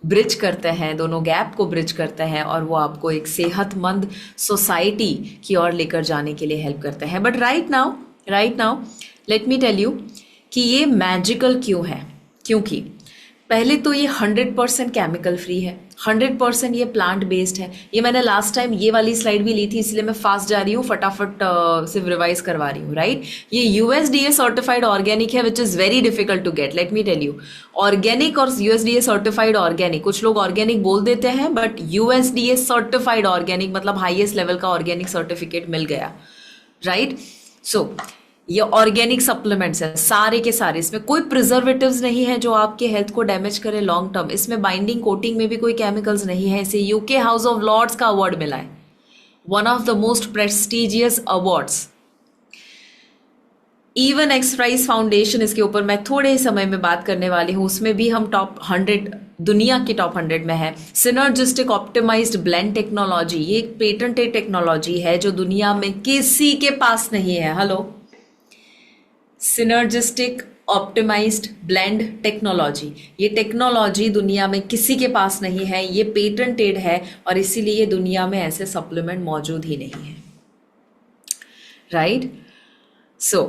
ब्रिज करते हैं, दोनों गैप को ब्रिज करते हैं, और वो आपको एक सेहतमंद सोसाइटी की ओर लेकर जाने के लिए हेल्प करते हैं। But right now let me tell you कि ये मैजिकल क्यों है। क्योंकि पहले तो ये 100% केमिकल फ्री है, 100% ये प्लांट बेस्ड है। ये मैंने लास्ट टाइम ये वाली स्लाइड भी ली थी, इसलिए मैं फास्ट जा रही हूँ, फटाफट सिर्फ रिवाइज करवा रही हूँ, राइट। ये यूएसडीए सर्टिफाइड ऑर्गेनिक है, which is very difficult to get. Let me tell you, organic और यूएसडीए सर्टिफाइड ऑर्गेनिक, कुछ लोग ऑर्गेनिक बोल देते हैं, बट यूएसडीए सर्टिफाइड ऑर्गेनिक मतलब हाईएस्ट लेवल का ऑर्गेनिक सर्टिफिकेट मिल गया, राइट। सो ये ऑर्गेनिक सप्लीमेंट्स है सारे के सारे, इसमें कोई प्रिजर्वेटिव्स नहीं है जो आपके हेल्थ को डैमेज करे लॉन्ग टर्म। इसमें बाइंडिंग कोटिंग में भी कोई केमिकल्स नहीं है। इसे यूके हाउस ऑफ लॉर्ड्स का अवार्ड मिला है, one of the most prestigious awards. Even XPrize foundation, इसके ऊपर मैं थोड़े समय में बात करने वाली हूँ, उसमें भी हम टॉप 100, दुनिया की टॉप 100 में है। सिनर्जिस्टिक ऑप्टिमाइज्ड ब्लेंड टेक्नोलॉजी, ये एक पेटेंटेड टेक्नोलॉजी है जो दुनिया में किसी के पास नहीं है। Hello, synergistic optimised blend technology, ये टेक्नोलॉजी दुनिया में किसी के पास नहीं है, ये पेटेंटेड है, और इसीलिए दुनिया में ऐसे सप्लीमेंट मौजूद ही नहीं है, राइट। सो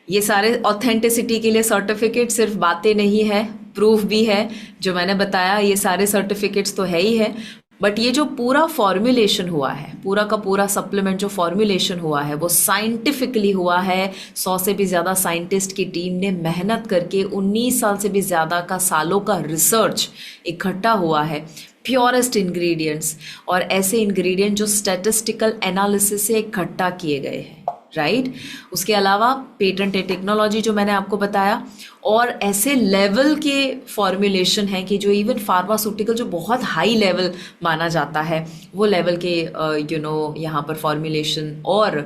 ये सारे ऑथेंटिसिटी के लिए सर्टिफिकेट सिर्फ बातें नहीं है, प्रूफ भी है। जो मैंने बताया ये सारे सर्टिफिकेट्स तो है ही है, बट ये जो पूरा फॉर्मुलेशन हुआ है, पूरा का पूरा सप्लीमेंट जो फॉर्मुलेशन हुआ है वो साइंटिफिकली हुआ है। 100 से भी ज़्यादा साइंटिस्ट की टीम ने मेहनत करके 19 साल से भी ज़्यादा का सालों का रिसर्च इकट्ठा हुआ है, प्योरेस्ट इंग्रेडिएंट्स, और ऐसे इंग्रेडिएंट जो स्टैटिस्टिकल एनालिसिस से इकट्ठा किए गए हैं, राइट। उसके अलावा पेटेंटेड टेक्नोलॉजी जो मैंने आपको बताया, और ऐसे लेवल के फॉर्मुलेशन हैं कि जो इवन फार्मास्यूटिकल जो बहुत हाई लेवल माना जाता है, वो लेवल के यहाँ पर फॉर्मुलेशन और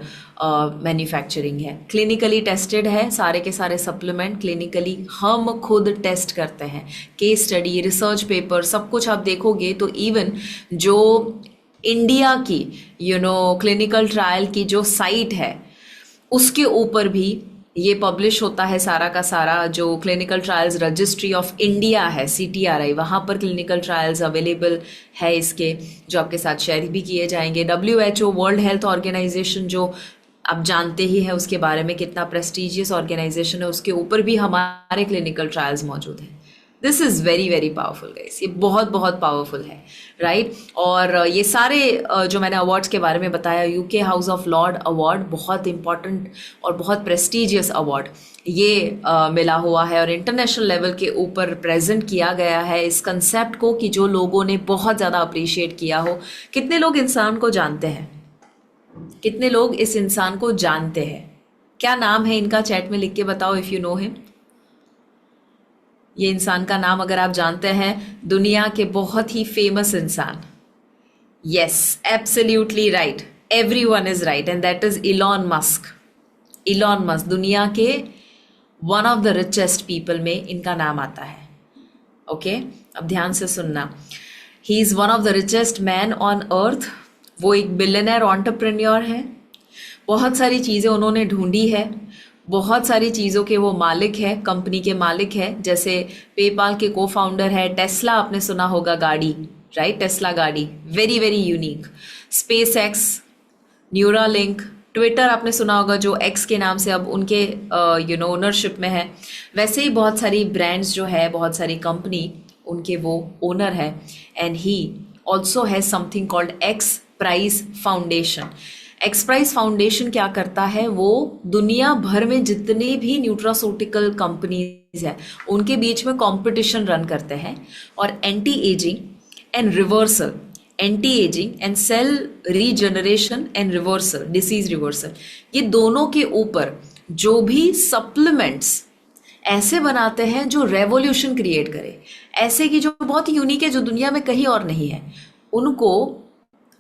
मैन्युफैक्चरिंग है। क्लिनिकली टेस्टेड है सारे के सारे सप्लीमेंट, क्लिनिकली हम खुद टेस्ट करते हैं। केस स्टडी, रिसर्च पेपर, सब कुछ आप देखोगे तो इवन जो इंडिया की क्लिनिकल ट्रायल की जो साइट है उसके ऊपर भी ये पब्लिश होता है सारा का सारा। जो clinical trials registry of India है, CTRI, वहाँ पर क्लिनिकल ट्रायल्स अवेलेबल है इसके, जो आपके साथ शेयर भी किए जाएंगे। WHO, वर्ल्ड हेल्थ ऑर्गेनाइजेशन, जो आप जानते ही है उसके बारे में कितना प्रेस्टिजियस ऑर्गेनाइजेशन है, उसके ऊपर भी हमारे क्लिनिकल ट्रायल्स मौजूद हैं। This is very very powerful guys, ये बहुत बहुत पावरफुल है, राइट। और ये सारे जो मैंने अवार्ड्स के बारे में बताया, UK house of Lord award बहुत इंपॉर्टेंट और बहुत प्रेस्टिजियस अवार्ड, ये मिला हुआ है और इंटरनेशनल लेवल के ऊपर प्रेजेंट किया गया है इस कंसेप्ट को, कि जो लोगों ने बहुत ज़्यादा अप्रिशिएट किया हो। कितने लोग इंसान को जानते हैं? कितने लोग इस इंसान को जानते हैं? क्या नाम है इनका? चैट में लिख के बताओ इफ़ यू नो हिम। ये इंसान का नाम अगर आप जानते हैं, दुनिया के बहुत ही फेमस इंसान। Yes, absolutely right, everyone is right, and that is Elon Musk. Elon Musk दुनिया के one of the richest people में इनका नाम आता है। ओके, अब ध्यान से सुनना। He is one of the richest man on earth. वो एक बिलियनर एंटरप्रेन्योर है। बहुत सारी चीज़ें उन्होंने ढूंढी है, बहुत सारी चीज़ों के वो मालिक है, कंपनी के मालिक है। जैसे पेपाल के को फाउंडर है। टेस्ला आपने सुना होगा, गाड़ी, राइट? टेस्ला गाड़ी very very unique. Space x, Neuralink, Twitter आपने सुना होगा, जो एक्स के नाम से अब उनके ओनरशिप में है। वैसे ही बहुत सारी ब्रांड्स जो है, बहुत सारी कंपनी उनके वो ओनर है। And he also has something called X Prize Foundation. X Prize Foundation क्या करता है? वो दुनिया भर में जितने भी न्यूट्रास्यूटिकल कंपनीज है उनके बीच में कंपटीशन रन करते हैं, और anti ageing and reversal, anti ageing and cell regeneration and reversal, disease reversal, ये दोनों के ऊपर जो भी सप्लीमेंट्स ऐसे बनाते हैं जो रेवोल्यूशन क्रिएट करे, ऐसे कि जो बहुत यूनिक है, जो दुनिया में कहीं और नहीं है, उनको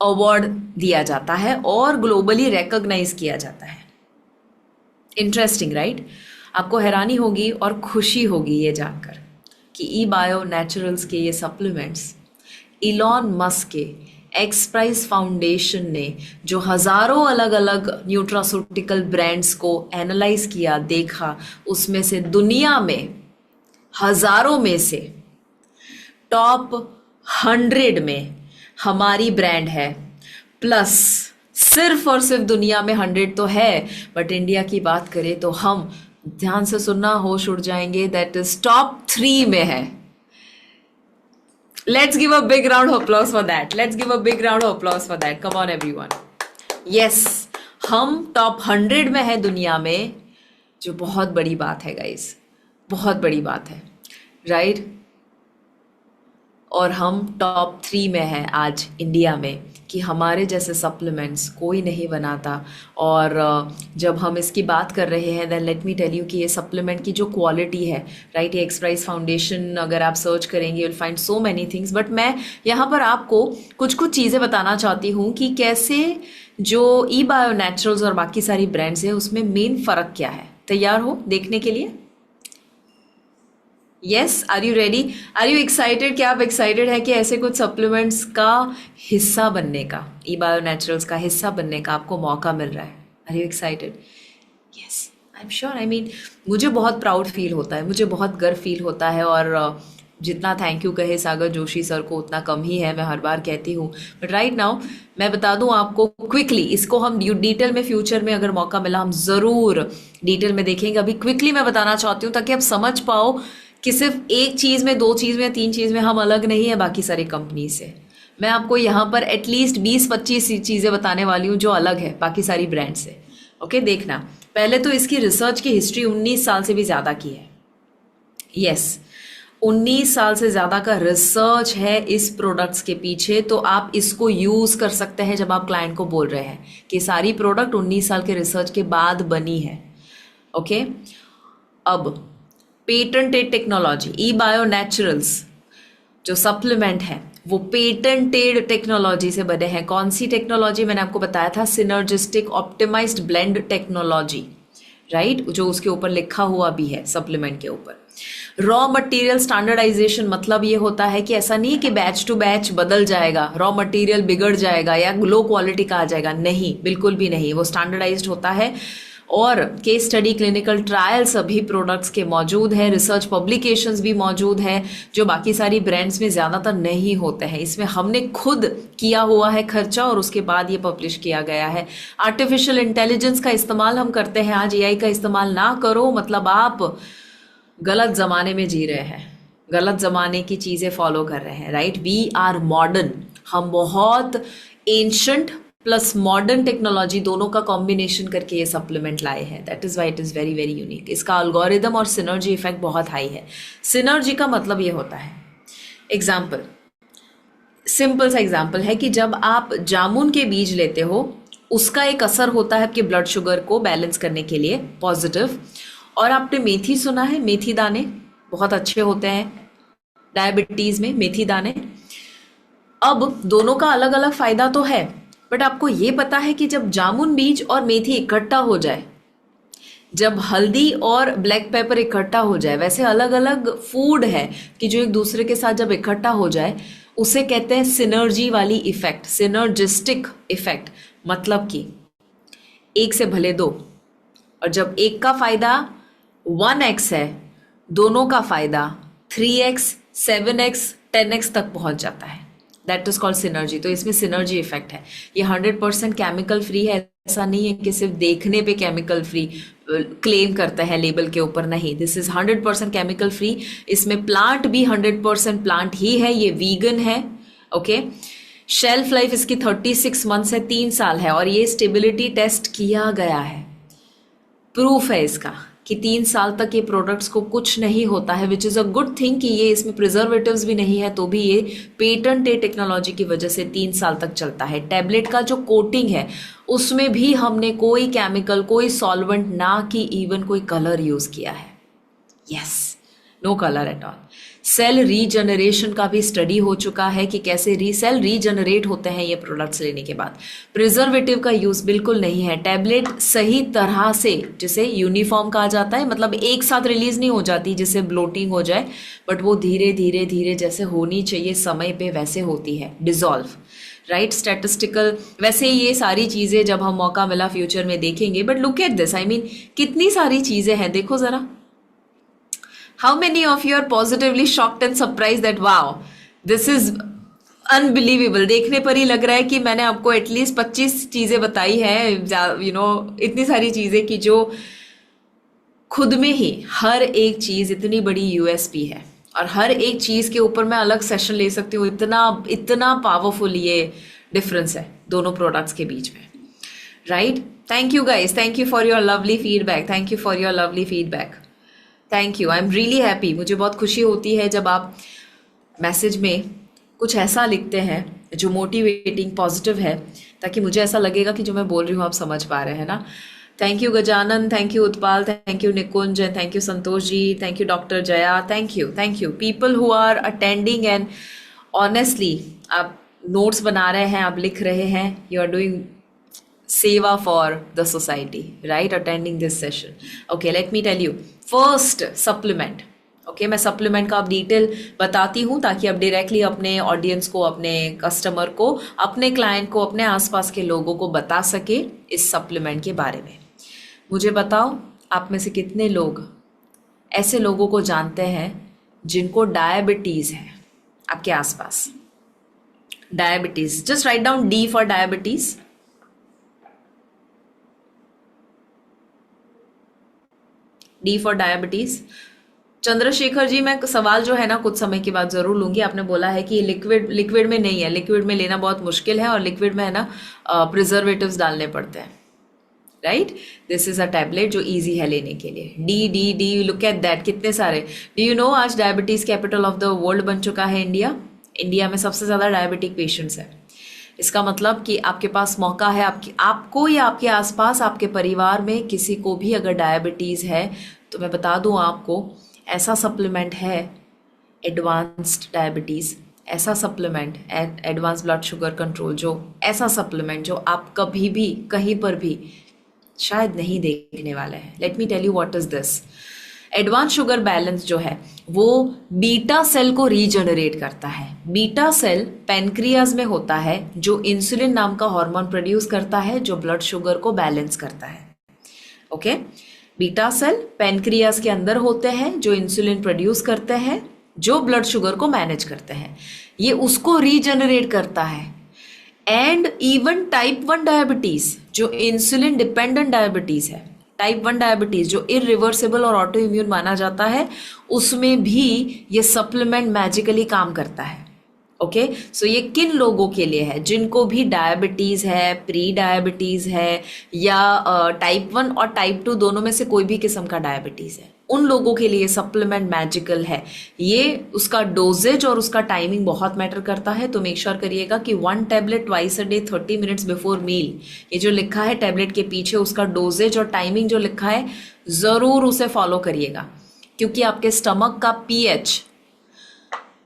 अवार्ड दिया जाता है और ग्लोबली रिकॉग्नाइज किया जाता है। Interesting, right? आपको हैरानी होगी और खुशी होगी ये जानकर कि ई बायो नेचुरल्स के ये सप्लीमेंट्स इलॉन मस्क के एक्स प्राइज फाउंडेशन ने जो हजारों अलग अलग न्यूट्रास्यूटिकल ब्रांड्स को एनालाइज किया, देखा, उसमें से दुनिया में हजारों में से टॉप 100 में हमारी ब्रांड है। प्लस सिर्फ और सिर्फ दुनिया में 100 तो है, बट इंडिया की बात करें तो हम, ध्यान से सुनना, होश उड़ जाएंगे, दैट इज टॉप 3 में है। Let's give a big round of applause for that. Let's give a big round of applause for that. Come on everyone. Yes, हम टॉप 100 में है दुनिया में, जो बहुत बड़ी बात है गाइस, बहुत बड़ी बात है, राइट? और हम टॉप 3 में हैं आज इंडिया में, कि हमारे जैसे सप्लीमेंट्स कोई नहीं बनाता। और जब हम इसकी बात कर रहे हैं, then let me tell you कि ये सप्लीमेंट की जो क्वालिटी है, राइट, ये एक्स प्राइज फाउंडेशन अगर आप सर्च करेंगे you will find so many things. But मैं यहाँ पर आपको कुछ कुछ चीज़ें बताना चाहती हूँ कि कैसे जो ई बायो नेचुरल्स और बाकी सारी ब्रांड्स है उसमें मेन फ़र्क क्या है। तैयार हो देखने के लिए? Yes, are you ready? Are you excited? क्या आप एक्साइटेड है कि ऐसे कुछ सप्लीमेंट्स का हिस्सा बनने का, ई बायो नेचुरल्स का हिस्सा बनने का आपको मौका मिल रहा है? Are you excited? Yes, I am sure. I mean, मुझे बहुत प्राउड फील होता है, मुझे बहुत गर्व फील होता है, और जितना थैंक यू कहे सागर जोशी सर को उतना कम ही है, मैं हर बार कहती हूँ। बट राइट नाउ मैं बता दूँ आपको क्विकली, इसको हम डिटेल में फ्यूचर में अगर मौका मिला हम ज़रूर डिटेल में देखेंगे। अभी क्विकली मैं बताना चाहती हूँ ताकि आप समझ पाओ कि सिर्फ एक चीज़ में, 2 चीज़ में, 3 चीज़ में हम अलग नहीं है बाकी सारी कंपनी से। मैं आपको यहाँ पर एटलीस्ट 20-25 चीज़ें बताने वाली हूँ जो अलग है बाकी सारी ब्रांड से। ओके, देखना। पहले तो इसकी रिसर्च की हिस्ट्री 19 साल से भी ज़्यादा की है। यस, 19 साल से ज़्यादा का रिसर्च है इस प्रोडक्ट्स के पीछे। तो आप इसको यूज़ कर सकते हैं जब आप क्लाइंट को बोल रहे हैं कि सारी प्रोडक्ट 19 साल के रिसर्च के बाद बनी है। ओके, अब पेटेंटेड टेक्नोलॉजी, ई बायो नेचुरल्स जो सप्लीमेंट है वो पेटेंटेड टेक्नोलॉजी से बने हैं। कौन सी टेक्नोलॉजी? मैंने आपको बताया था, synergistic optimised blend technology, right, जो उसके ऊपर लिखा हुआ भी है सप्लीमेंट के ऊपर। रॉ मटेरियल स्टैंडर्डाइजेशन, मतलब ये होता है कि ऐसा नहीं कि बैच टू बैच बदल जाएगा, रॉ मटेरियल बिगड़ जाएगा या लो क्वालिटी का आ जाएगा, नहीं, बिल्कुल भी नहीं। वो स्टैंडर्डाइज्ड होता है। और केस स्टडी, क्लिनिकल ट्रायल सभी प्रोडक्ट्स के मौजूद है। रिसर्च पब्लिकेशंस भी मौजूद है जो बाकी सारी ब्रांड्स में ज़्यादातर नहीं होते हैं। इसमें हमने खुद किया हुआ है खर्चा और उसके बाद ये पब्लिश किया गया है। आर्टिफिशियल इंटेलिजेंस का इस्तेमाल हम करते हैं आज। एआई का इस्तेमाल ना करो मतलब आप गलत ज़माने में जी रहे हैं, गलत ज़माने की चीज़ें फॉलो कर रहे हैं, राइट? वी आर मॉडर्न, हम बहुत एंशंट प्लस मॉडर्न टेक्नोलॉजी, दोनों का कॉम्बिनेशन करके ये सप्लीमेंट लाए हैं. That is why it is very very unique. इसका अल्गोरिदम और सिनर्जी इफेक्ट बहुत हाई है. सिनर्जी का मतलब ये होता है, एग्जाम्पल, सिंपल सा एग्जाम्पल है कि जब आप जामुन के बीज लेते हो, उसका एक असर होता है आपके ब्लड शुगर को बैलेंस करने के लिए, पॉजिटिव. और आपने मेथी सुना है, मेथी दाने बहुत अच्छे होते हैं डायबिटीज़ में, मेथी दाने. अब दोनों का अलग अलग फायदा तो है, बट आपको ये पता है कि जब जामुन बीज और मेथी इकट्ठा हो जाए, जब हल्दी और ब्लैक पेपर इकट्ठा हो जाए, वैसे अलग अलग फूड है कि जो एक दूसरे के साथ जब इकट्ठा हो जाए, उसे कहते हैं सिनर्जी वाली इफेक्ट, सिनर्जिस्टिक इफेक्ट. मतलब कि एक से भले दो, और जब एक का फायदा 1x है, दोनों का फायदा 3x 7x 10x तक पहुंच जाता है. That is called synergy. तो इसमें सिनर्जी इफेक्ट है. ये 100% केमिकल फ्री है, ऐसा नहीं है कि सिर्फ देखने पे केमिकल फ्री क्लेम करता है लेबल के ऊपर, नहीं. This is 100% chemical free. इसमें प्लांट भी 100% प्लांट ही है. ये वीगन है. ओके. शेल्फ लाइफ इसकी 36 मंथ्स है, 3 साल है. और ये स्टेबिलिटी टेस्ट किया गया है, प्रूफ है इसका कि 3 साल तक ये प्रोडक्ट्स को कुछ नहीं होता है, which is a good thing कि ये इसमें प्रिजर्वेटिव्स भी नहीं है, तो भी ये पेटेंटेड टेक्नोलॉजी की वजह से 3 साल तक चलता है. टैबलेट का जो कोटिंग है उसमें भी हमने कोई केमिकल, कोई सॉल्वेंट, ना कि इवन कोई कलर यूज किया है. Yes, no colour at all. Cell regeneration का भी स्टडी हो चुका है कि कैसे सेल रीजनरेट होते हैं ये प्रोडक्ट्स लेने के बाद. प्रिजर्वेटिव का यूज बिल्कुल नहीं है. टैबलेट सही तरह से, जिसे यूनिफॉर्म कहा जाता है, मतलब एक साथ रिलीज नहीं हो जाती जिससे ब्लोटिंग हो जाए, बट वो धीरे धीरे धीरे जैसे होनी चाहिए समय पे वैसे होती है, डिजॉल्व. Right, statistical. वैसे ये सारी चीज़ें जब हम मौका मिला फ्यूचर में देखेंगे, but look at this, I mean कितनी सारी चीज़ें हैं, देखो ज़रा. How many of you are positively shocked and surprised that wow, this is unbelievable? देखने पर ही लग रहा है कि मैंने आपको एटलीस्ट 25 चीज़ें बताई है, इतनी सारी चीज़ें कि जो खुद में ही हर एक चीज़ इतनी बड़ी यूएसपी है, और हर एक चीज़ के ऊपर मैं अलग सेशन ले सकती हूँ. इतना पावरफुल ये डिफरेंस है दोनों प्रोडक्ट्स के बीच में. Right. Thank you guys, thank you for your lovely feedback, thank you for your lovely feedback. Thank you. I am really happy. मुझे बहुत खुशी होती है जब आप मैसेज में कुछ ऐसा लिखते हैं जो मोटिवेटिंग, पॉजिटिव है, ताकि मुझे ऐसा लगेगा कि जो मैं बोल रही हूँ आप समझ पा रहे हैं ना. Thank you Gajanan, thank you Utpal, thank you Nikunj, thank you Santosh ji, thank you doctor Jaya, thank you people who are attending. And honestly आप नोट्स बना रहे हैं, आप लिख रहे हैं, यू आर डूइंग सेवा for the society, right, attending this session. Okay, let me tell you. First, supplement. Okay, मैं सप्लीमेंट का अब डिटेल बताती हूँ ताकि आप डायरेक्टली अपने ऑडियंस को, अपने कस्टमर को, अपने क्लाइंट को, अपने आसपास के लोगों को बता सके इस सप्लीमेंट के बारे में. मुझे बताओ, आप में से कितने लोग ऐसे लोगों को जानते हैं जिनको डायबिटीज़ है आपके आसपास? Diabetes, just write down D for diabetes. D for diabetes. Chandrashekhar ji, मैं सवाल जो है ना कुछ समय के बाद जरूर लूंगी. आपने बोला है कि लिक्विड में नहीं है, लिक्विड में लेना बहुत मुश्किल है, और लिक्विड में है ना प्रिजर्वेटिव्स डालने पड़ते हैं. Right, this is a tablet जो इजी है लेने के लिए. D D D, look at that, कितने सारे. डू यू नो आज diabetes capital of the world बन चुका है इंडिया. इंडिया में सबसे ज्यादा डायबिटिक पेशेंट्स है. इसका मतलब कि आपके पास मौका है, आपको या आपके आसपास, आपके परिवार में किसी को भी अगर डायबिटीज़ है, तो मैं बता दूं आपको, ऐसा सप्लीमेंट है एडवांस्ड डायबिटीज़, ऐसा supplement advance blood sugar control, जो ऐसा सप्लीमेंट जो आप कभी भी कहीं पर भी शायद नहीं देखने वाले हैं. Let me tell you what is this. Advance sugar balance जो है वो बीटा सेल को रीजनरेट करता है. बीटा सेल पैनक्रियाज में होता है, जो इंसुलिन नाम का हार्मोन प्रोड्यूस करता है, जो ब्लड शुगर को बैलेंस करता है. ओके, बीटा सेल पैनक्रियाज के अंदर होते हैं, जो इंसुलिन प्रोड्यूस करते हैं, जो ब्लड शुगर को मैनेज करते हैं. ये उसको रीजनरेट करता है. एंड इवन टाइप 1 डायबिटीज, जो इंसुलिन डिपेंडेंट डायबिटीज है, टाइप 1 डायबिटीज जो इरिवर्सिबल और ऑटो इम्यून माना जाता है, उसमें भी ये सप्लीमेंट मैजिकली काम करता है. ओके, सो ये किन लोगों के लिए है? जिनको भी डायबिटीज है, प्री डायबिटीज है, या टाइप 1 और टाइप 2 दोनों में से कोई भी किस्म का डायबिटीज है, उन लोगों के लिए सप्लीमेंट मैजिकल है। ये उसका डोजेज और उसका टाइमिंग बहुत मैटर करता है, तो मेक श्योर करिएगा कि 1 tablet twice a day 30 minutes before meal, ये जो लिखा है टैबलेट के पीछे, उसका डोजेज और टाइमिंग जो लिखा है, जरूर उसे फॉलो करिएगा, क्योंकि आपके स्टमक का पीएच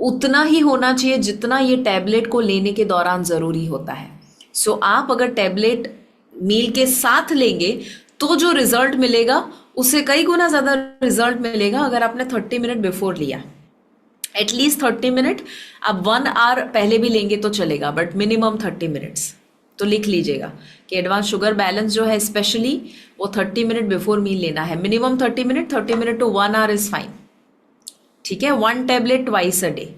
उतना ही होना चाहिए जितना ये टैबलेट को लेने के दौरान ज़रूरी होता है। सो आप अगर टैबलेट मील के साथ लेंगे तो जो रिजल्ट मिलेगा उससे कई गुना ज़्यादा रिजल्ट मिलेगा अगर आपने 30 मिनट बिफोर लिया। एटलीस्ट 30 मिनट, आप 1 आवर पहले भी लेंगे तो चलेगा, बट मिनिमम 30 मिनट्स। तो लिख लीजिएगा कि एडवांस शुगर बैलेंस जो है स्पेशली वो 30 मिनट बिफोर मील लेना है, minimum 30 minute, 30 minute to 1 hour is fine. ठीक है, 1 टैबलेट ट्वाइस अ डे।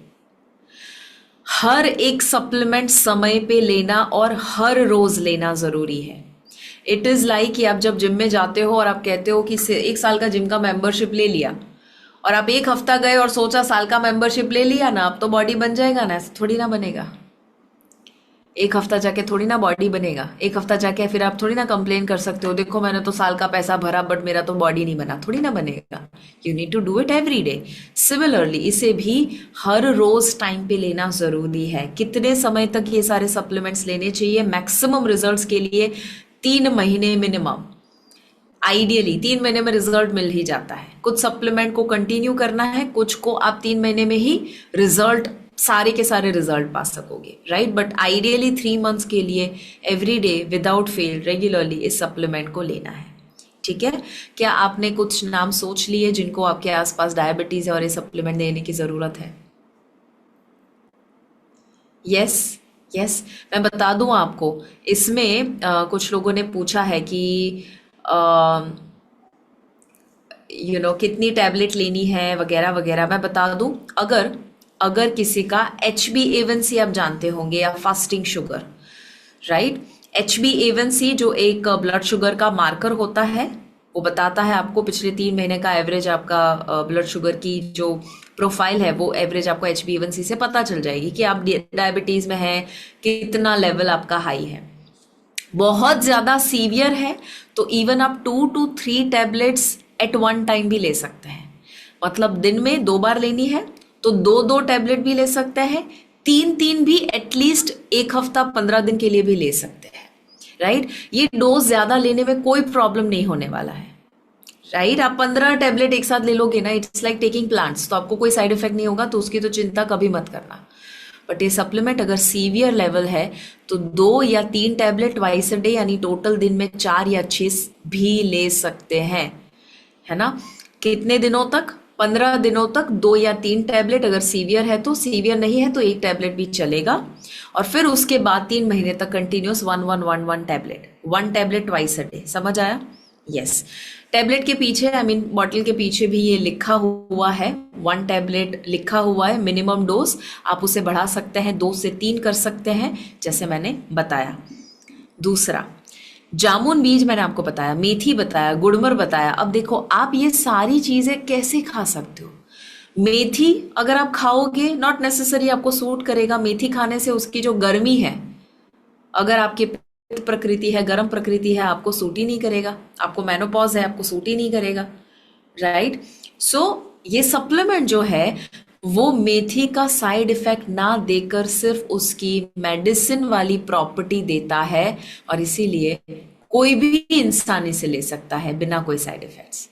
हर एक सप्लीमेंट समय पे लेना और हर रोज लेना जरूरी है। इट इज लाइक कि आप जब जिम में जाते हो और आप कहते हो कि 1 साल का जिम का मेंबरशिप ले लिया, और आप 1 हफ्ता गए और सोचा साल का मेंबरशिप ले लिया ना, अब तो बॉडी बन जाएगा ना, ऐसे थोड़ी ना बनेगा। 1 हफ्ता जाके थोड़ी ना बॉडी बनेगा। 1 हफ्ता जाके फिर आप थोड़ी ना कंप्लेन कर सकते हो, देखो मैंने तो साल का पैसा भरा बट मेरा तो बॉडी नहीं बना, थोड़ी ना बनेगा। You need to do it every day. Similarly इसे भी हर रोज टाइम पे लेना जरूरी है। कितने समय तक ये सारे सप्लीमेंट्स लेने चाहिए? मैक्सिमम रिजल्ट्स के लिए 3 महीने मिनिमम। आइडियली 3 महीने में रिजल्ट मिल ही जाता है। कुछ सप्लीमेंट को कंटिन्यू करना है, कुछ को आप 3 महीने में ही रिजल्ट, सारे के सारे रिजल्ट पा सकोगे, राइट। बट आइडियली 3 मंथ्स के लिए every day without fail regularly इस सप्लीमेंट को लेना है। ठीक है, क्या आपने कुछ नाम सोच लिए जिनको आपके आसपास डायबिटीज है और ये सप्लीमेंट लेने की जरूरत है? यस यस, मैं बता दूं आपको, इसमें कुछ लोगों ने पूछा है कि कितनी टैबलेट लेनी है वगैरह वगैरह। मैं बता दूं, अगर अगर किसी का HbA1c आप जानते होंगे, या फास्टिंग शुगर, राइट। HbA1c जो एक ब्लड शुगर का मार्कर होता है, वो बताता है आपको पिछले 3 महीने का एवरेज, आपका ब्लड शुगर की जो प्रोफाइल है वो एवरेज आपको HbA1c से पता चल जाएगी कि आप डायबिटीज में हैं, कितना लेवल आपका हाई है। बहुत ज्यादा सीवियर है तो इवन आप 2 to 3 टैबलेट्स एट 1 टाइम भी ले सकते हैं। मतलब दिन में 2 बार लेनी है तो 2 टैबलेट भी ले सकते हैं, 3 भी एटलीस्ट 1 हफ्ता 15 दिन के लिए भी ले सकते हैं, राइट। ये डोज ज्यादा लेने में कोई प्रॉब्लम नहीं होने वाला है, राइट। आप 15 टैबलेट एक साथ ले लोगे ना, इट्स लाइक टेकिंग प्लांट्स, तो आपको कोई साइड इफेक्ट नहीं होगा, तो उसकी तो चिंता कभी मत करना। बट ये सप्लीमेंट अगर सीवियर लेवल है तो 2 या 3 टैबलेट ट्वाइस अ डे, यानी टोटल दिन में 4 या 6 भी ले सकते हैं, है ना। कितने दिनों तक? 15 दिनों तक 2 या 3 टैबलेट। अगर सीवियर है तो, सीवियर नहीं है तो 1 टैबलेट भी चलेगा। और फिर उसके बाद 3 महीने तक continuous 1 tablet, 1 tablet twice a day. समझ आया? यस। टैबलेट के पीछे, आई मीन बॉटल के पीछे भी ये लिखा हुआ है, 1 टैबलेट लिखा हुआ है मिनिमम डोज। आप उसे बढ़ा सकते हैं, 2 से 3 कर सकते हैं, जैसे मैंने बताया। दूसरा, जामुन बीज मैंने आपको बताया, मेथी बताया, गुड़मर बताया। अब देखो आप ये सारी चीजें कैसे खा सकते हो। मेथी अगर आप खाओगे, नॉट नेसेसरी आपको सूट करेगा। मेथी खाने से उसकी जो गर्मी है, अगर आपकी पित्त प्रकृति है, गर्म प्रकृति है, आपको सूट ही नहीं करेगा। आपको मेनोपॉज है, आपको सूट ही नहीं करेगा, राइट। सो ये सप्लीमेंट जो है वो मेथी का साइड इफेक्ट ना देकर सिर्फ उसकी मेडिसिन वाली प्रॉपर्टी देता है, और इसीलिए कोई भी इंसान इसे ले सकता है बिना कोई साइड इफेक्ट्स,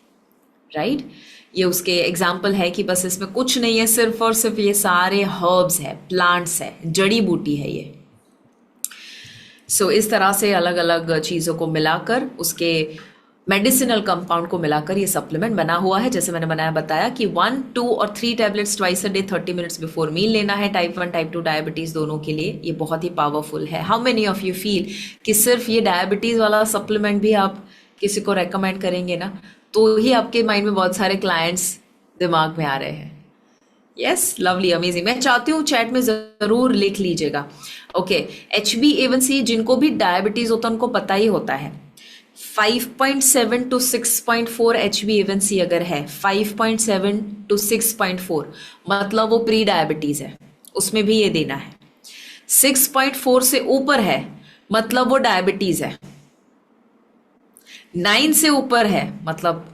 राइट। ये उसके एग्जाम्पल है कि बस इसमें कुछ नहीं है, सिर्फ और सिर्फ ये सारे हर्ब्स है, प्लांट्स है, जड़ी बूटी है ये। सो इस तरह से अलग अलग चीज़ों को मिलाकर, उसके मेडिसिनल कंपाउंड को मिलाकर ये सप्लीमेंट बना हुआ है। जैसे मैंने बताया कि 1, 2 और 3 tablets twice a day 30 minutes before meal लेना है। टाइप 1 टाइप 2 डायबिटीज दोनों के लिए ये बहुत ही पावरफुल है। How many of you feel कि सिर्फ ये डायबिटीज वाला सप्लीमेंट भी आप किसी को रेकमेंड करेंगे ना, तो ही आपके माइंड में बहुत सारे क्लाइंट्स दिमाग में आ रहे हैं। Yes, lovely, amazing. मैं चाहती हूँ चैट में जरूर लिख लीजिएगा। ओके, HbA1c जिनको भी डायबिटीज होता है उनको पता ही होता है। 5.7 to 6.4 HbA1c अगर है, 5.7 to 6.4 मतलब वो प्री डायबिटीज है, उसमें भी ये देना है। 6.4 से ऊपर है मतलब वो डायबिटीज है। 9 से ऊपर है मतलब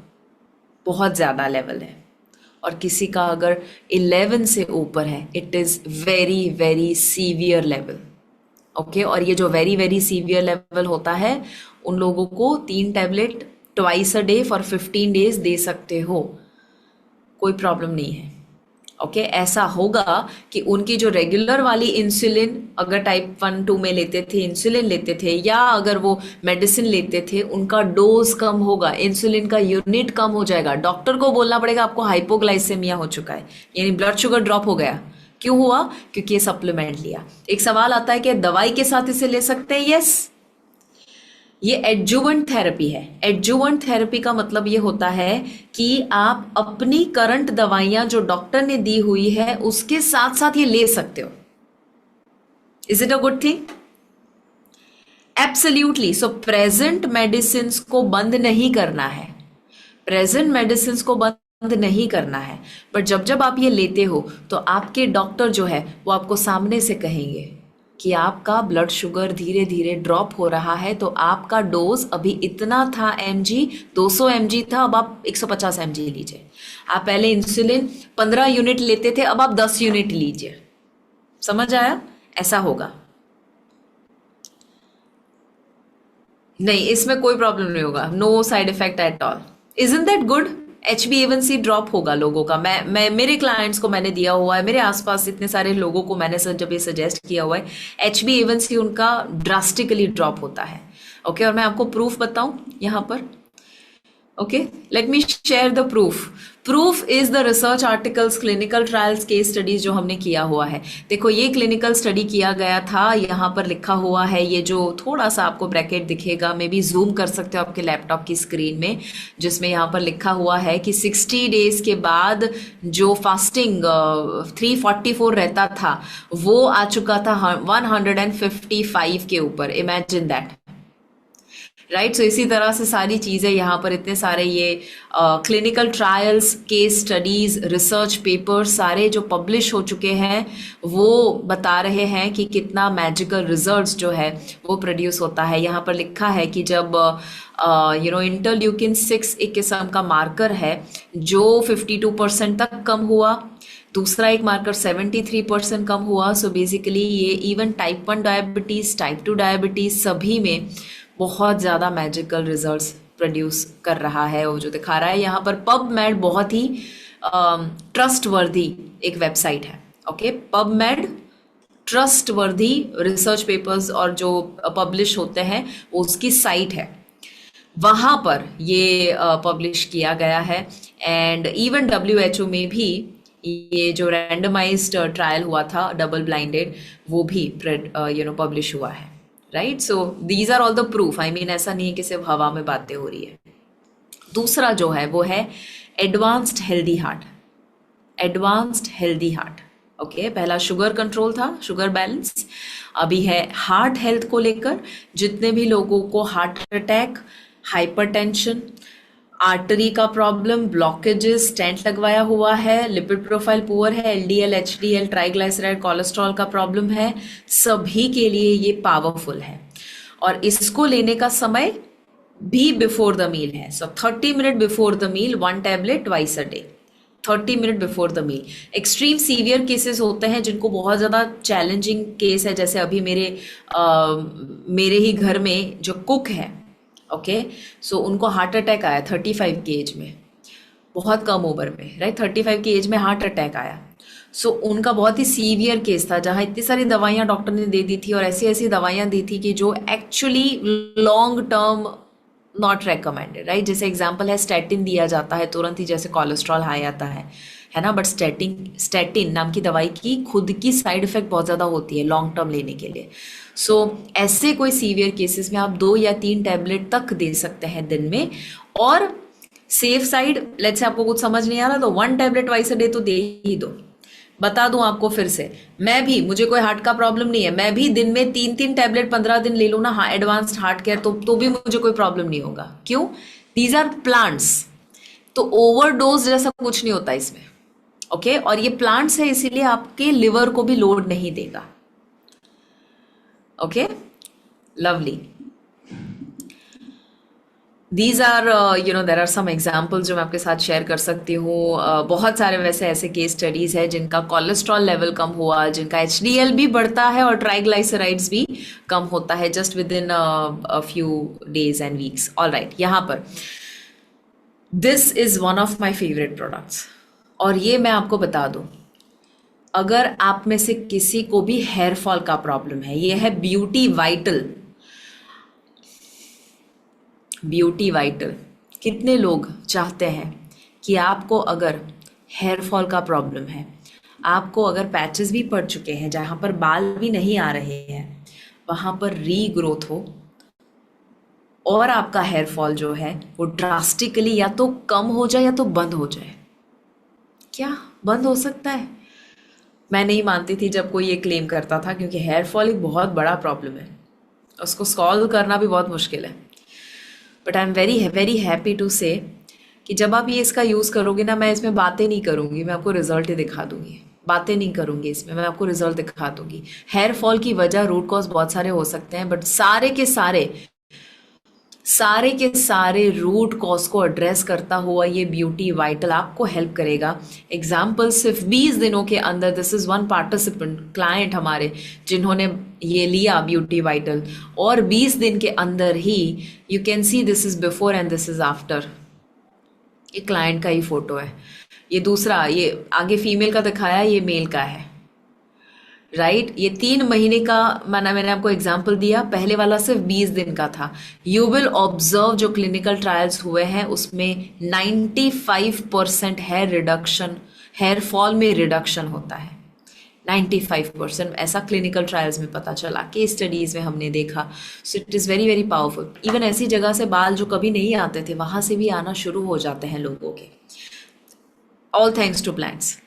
बहुत ज्यादा लेवल है। और किसी का अगर 11 से ऊपर है, it is very very severe level. Okay, और ये जो वेरी वेरी सीवियर लेवल होता है, उन लोगों को 3 tablet twice a day for 15 days दे सकते हो, कोई प्रॉब्लम नहीं है। ओके, ऐसा होगा कि उनकी जो रेगुलर वाली इंसुलिन अगर टाइप 1-2 में लेते थे, इंसुलिन लेते थे, या अगर वो मेडिसिन लेते थे, उनका डोज कम होगा, इंसुलिन का यूनिट कम हो जाएगा। डॉक्टर को बोलना पड़ेगा आपको हाइपोग्लाइसेमिया हो चुका है, यानी ब्लड शुगर ड्रॉप हो गया। क्यों हुआ? क्योंकि ये सप्लीमेंट लिया। एक सवाल आता है कि दवाई के साथ इसे ले सकते हैं? यस, ये एडजुवेंट थेरेपी है। एडजुवेंट थेरेपी का मतलब ये होता है कि आप अपनी करंट दवाइयां जो डॉक्टर ने दी हुई है उसके साथ साथ ये ले सकते हो। Is it a good thing? Absolutely. So present medicine को बंद नहीं करना है, प्रेजेंट मेडिसिन को बंद नहीं करना है, बट जब जब आप ये लेते हो तो आपके डॉक्टर जो है वो आपको सामने से कहेंगे कि आपका ब्लड शुगर धीरे धीरे ड्रॉप हो रहा है, तो आपका डोज अभी इतना था mg, 200 mg था, अब आप 150 mg लीजिए। आप पहले इंसुलिन 15 यूनिट लेते थे, अब आप 10 यूनिट लीजिए। समझ आया? ऐसा होगा। नहीं, इसमें कोई प्रॉब्लम नहीं होगा, no side effect at all. Isn't that good? HbA1c drop होगा लोगों का। मैं मेरे क्लाइंट्स को मैंने दिया हुआ है, मेरे आसपास इतने सारे लोगों को मैंने जब ये सजेस्ट किया हुआ है, HbA1c उनका ड्रास्टिकली ड्रॉप होता है। ओके, और मैं आपको प्रूफ बताऊं यहाँ पर। Okay, let me share the proof. Proof is the research articles, clinical trials, case studies जो हमने किया हुआ है। देखो, ये क्लिनिकल स्टडी किया गया था, यहाँ पर लिखा हुआ है, ये जो थोड़ा सा आपको ब्रैकेट दिखेगा, मे बी जूम कर सकते हो आपके लैपटॉप की स्क्रीन में, जिसमें यहाँ पर लिखा हुआ है कि 60 डेज के बाद जो फास्टिंग 344 रहता था, वो आ चुका था 155 के ऊपर। Imagine that, right. सो इसी तरह से सारी चीज़ें यहाँ पर, इतने सारे ये clinical trials, case studies, research papers सारे जो पब्लिश हो चुके हैं, वो बता रहे हैं कि कितना मैजिकल रिजल्ट्स जो है वो प्रोड्यूस होता है। यहाँ पर लिखा है कि जब इंटरल्यूकिन 6 एक किस्म का मार्कर है जो 52% तक कम हुआ, दूसरा एक मार्कर 73% कम हुआ। सो बेसिकली ये even type 1 diabetes, type 2 diabetes सभी में बहुत ज़्यादा मैजिकल रिजल्ट्स प्रोड्यूस कर रहा है, वो जो दिखा रहा है यहाँ पर। पबमेड बहुत ही ट्रस्टवर्दी एक वेबसाइट है। Okay, PubMed trustworthy research papers और जो पब्लिश होते हैं वो उसकी साइट है, वहाँ पर ये पब्लिश किया गया है। एंड इवन WHO में भी ये जो रैंडमाइज्ड ट्रायल हुआ था, डबल ब्लाइंडेड, वो भी पब्लिश हुआ है, right. So these are all the proof. I mean, ऐसा नहीं है कि सिर्फ हवा में बातें हो रही है। दूसरा जो है वो है advanced healthy heart. Advanced healthy heart, okay. पहला शुगर कंट्रोल था, शुगर बैलेंस। अभी है हार्ट हेल्थ को लेकर। जितने भी लोगों को हार्ट अटैक, हाइपरटेंशन, आर्टरी का प्रॉब्लम, ब्लॉकेजेस, स्टेंट लगवाया हुआ है, लिपिड प्रोफाइल पुअर है, LDL, HDL, ट्राइग्लाइसराइड, कोलेस्ट्रॉल का प्रॉब्लम है, सभी के लिए ये पावरफुल है। और इसको लेने का समय भी बिफोर द मील है। So 30 minute before the meal 1 tablet twice a day, 30 minute before the meal. Extreme severe cases होते हैं जिनको बहुत ज़्यादा चैलेंजिंग केस है, जैसे अभी मेरे ही घर में जो कुक है, ओके, सो उनको हार्ट अटैक आया 35 की एज में, बहुत कम उम्र में, राइट। 35 की एज में हार्ट अटैक आया। सो उनका बहुत ही सीवियर केस था, जहाँ इतनी सारी दवाइयाँ डॉक्टर ने दे दी थी, और ऐसी ऐसी दवाइयाँ दी थी कि जो actually long term not recommended, right. जैसे एग्जांपल है, स्टैटिन दिया जाता है तुरंत ही, जैसे कोलेस्ट्रॉल हाई आता है ना, बट स्टैटिन नाम की दवाई की खुद की साइड इफेक्ट बहुत ज़्यादा होती है लॉन्ग टर्म लेने के लिए। सो ऐसे कोई सीवियर केसेस में आप 2 या 3 टैबलेट तक दे सकते हैं दिन में। और सेफ साइड, लेट्स से आपको कुछ समझ नहीं आ रहा तो 1 टैबलेट ट्वाइस अ डे तो दे ही दो। बता दूं आपको फिर से, मुझे कोई हार्ट का प्रॉब्लम नहीं है, मैं भी दिन में 3-3 टैबलेट 15 दिन ले लूँ ना, हाँ, एडवांस्ड हार्ट केयर, तो भी मुझे कोई प्रॉब्लम नहीं होगा। क्यों? दीज आर प्लांट्स, तो ओवरडोज जैसा कुछ नहीं होता इसमें। ओके, और ये प्लांट्स है इसीलिए आपके लिवर को भी लोड नहीं देगा। Okay, lovely. These are there are some examples जो मैं आपके साथ शेयर कर सकती हूँ। बहुत सारे वैसे ऐसे केस स्टडीज है जिनका कोलेस्ट्रॉल लेवल कम हुआ, जिनका HDL भी बढ़ता है और ट्राइग्लाइसराइड्स भी कम होता है just with in a few days and weeks. All right, यहाँ पर this is one of my favourite products, और ये मैं आपको बता दूं, अगर आप में से किसी को भी हेयर फॉल का प्रॉब्लम है, ये है ब्यूटी वाइटल। ब्यूटी वाइटल, कितने लोग चाहते हैं कि आपको अगर हेयर फॉल का प्रॉब्लम है, आपको अगर पैचेस भी पड़ चुके हैं जहाँ पर बाल भी नहीं आ रहे हैं, वहाँ पर रीग्रोथ हो और आपका हेयर फॉल जो है वो ड्रास्टिकली या तो कम हो जाए या तो बंद हो जाए। क्या बंद हो सकता है? मैं नहीं मानती थी जब कोई ये क्लेम करता था, क्योंकि हेयर फॉल एक बहुत बड़ा प्रॉब्लम है, उसको सॉल्व करना भी बहुत मुश्किल है। But I am very very happy to say कि जब आप ये इसका यूज़ करोगे ना, मैं इसमें बातें नहीं करूँगी, मैं आपको रिजल्ट ही दिखा दूंगी। बातें नहीं करूँगी इसमें, मैं आपको रिजल्ट दिखा दूंगी। हेयर फॉल की वजह, रूट कॉज बहुत सारे हो सकते हैं, बट सारे के सारे रूट कॉज को एड्रेस करता हुआ ये ब्यूटी वाइटल आपको हेल्प करेगा। एग्जाम्पल, सिर्फ 20 दिनों के अंदर, this is one participant client हमारे जिन्होंने ये लिया ब्यूटी वाइटल, और 20 दिन के अंदर ही you can see this is before and this is after. ये क्लाइंट का ही फोटो है। ये दूसरा, ये आगे फीमेल का दिखाया, ये मेल का है, राइट। ये 3 महीने का मैंने आपको एग्जाम्पल दिया, पहले वाला सिर्फ 20 दिन का था। यू विल ऑब्जर्व जो क्लिनिकल ट्रायल्स हुए हैं उसमें 95% हेयर रिडक्शन, हेयर फॉल में रिडक्शन होता है। 95% ऐसा क्लिनिकल ट्रायल्स में पता चला, केस स्टडीज में हमने देखा। So it is very very powerful. Even ऐसी जगह से बाल जो कभी नहीं आते थे वहाँ से भी आना शुरू हो जाते हैं लोगों के, all thanks to plants,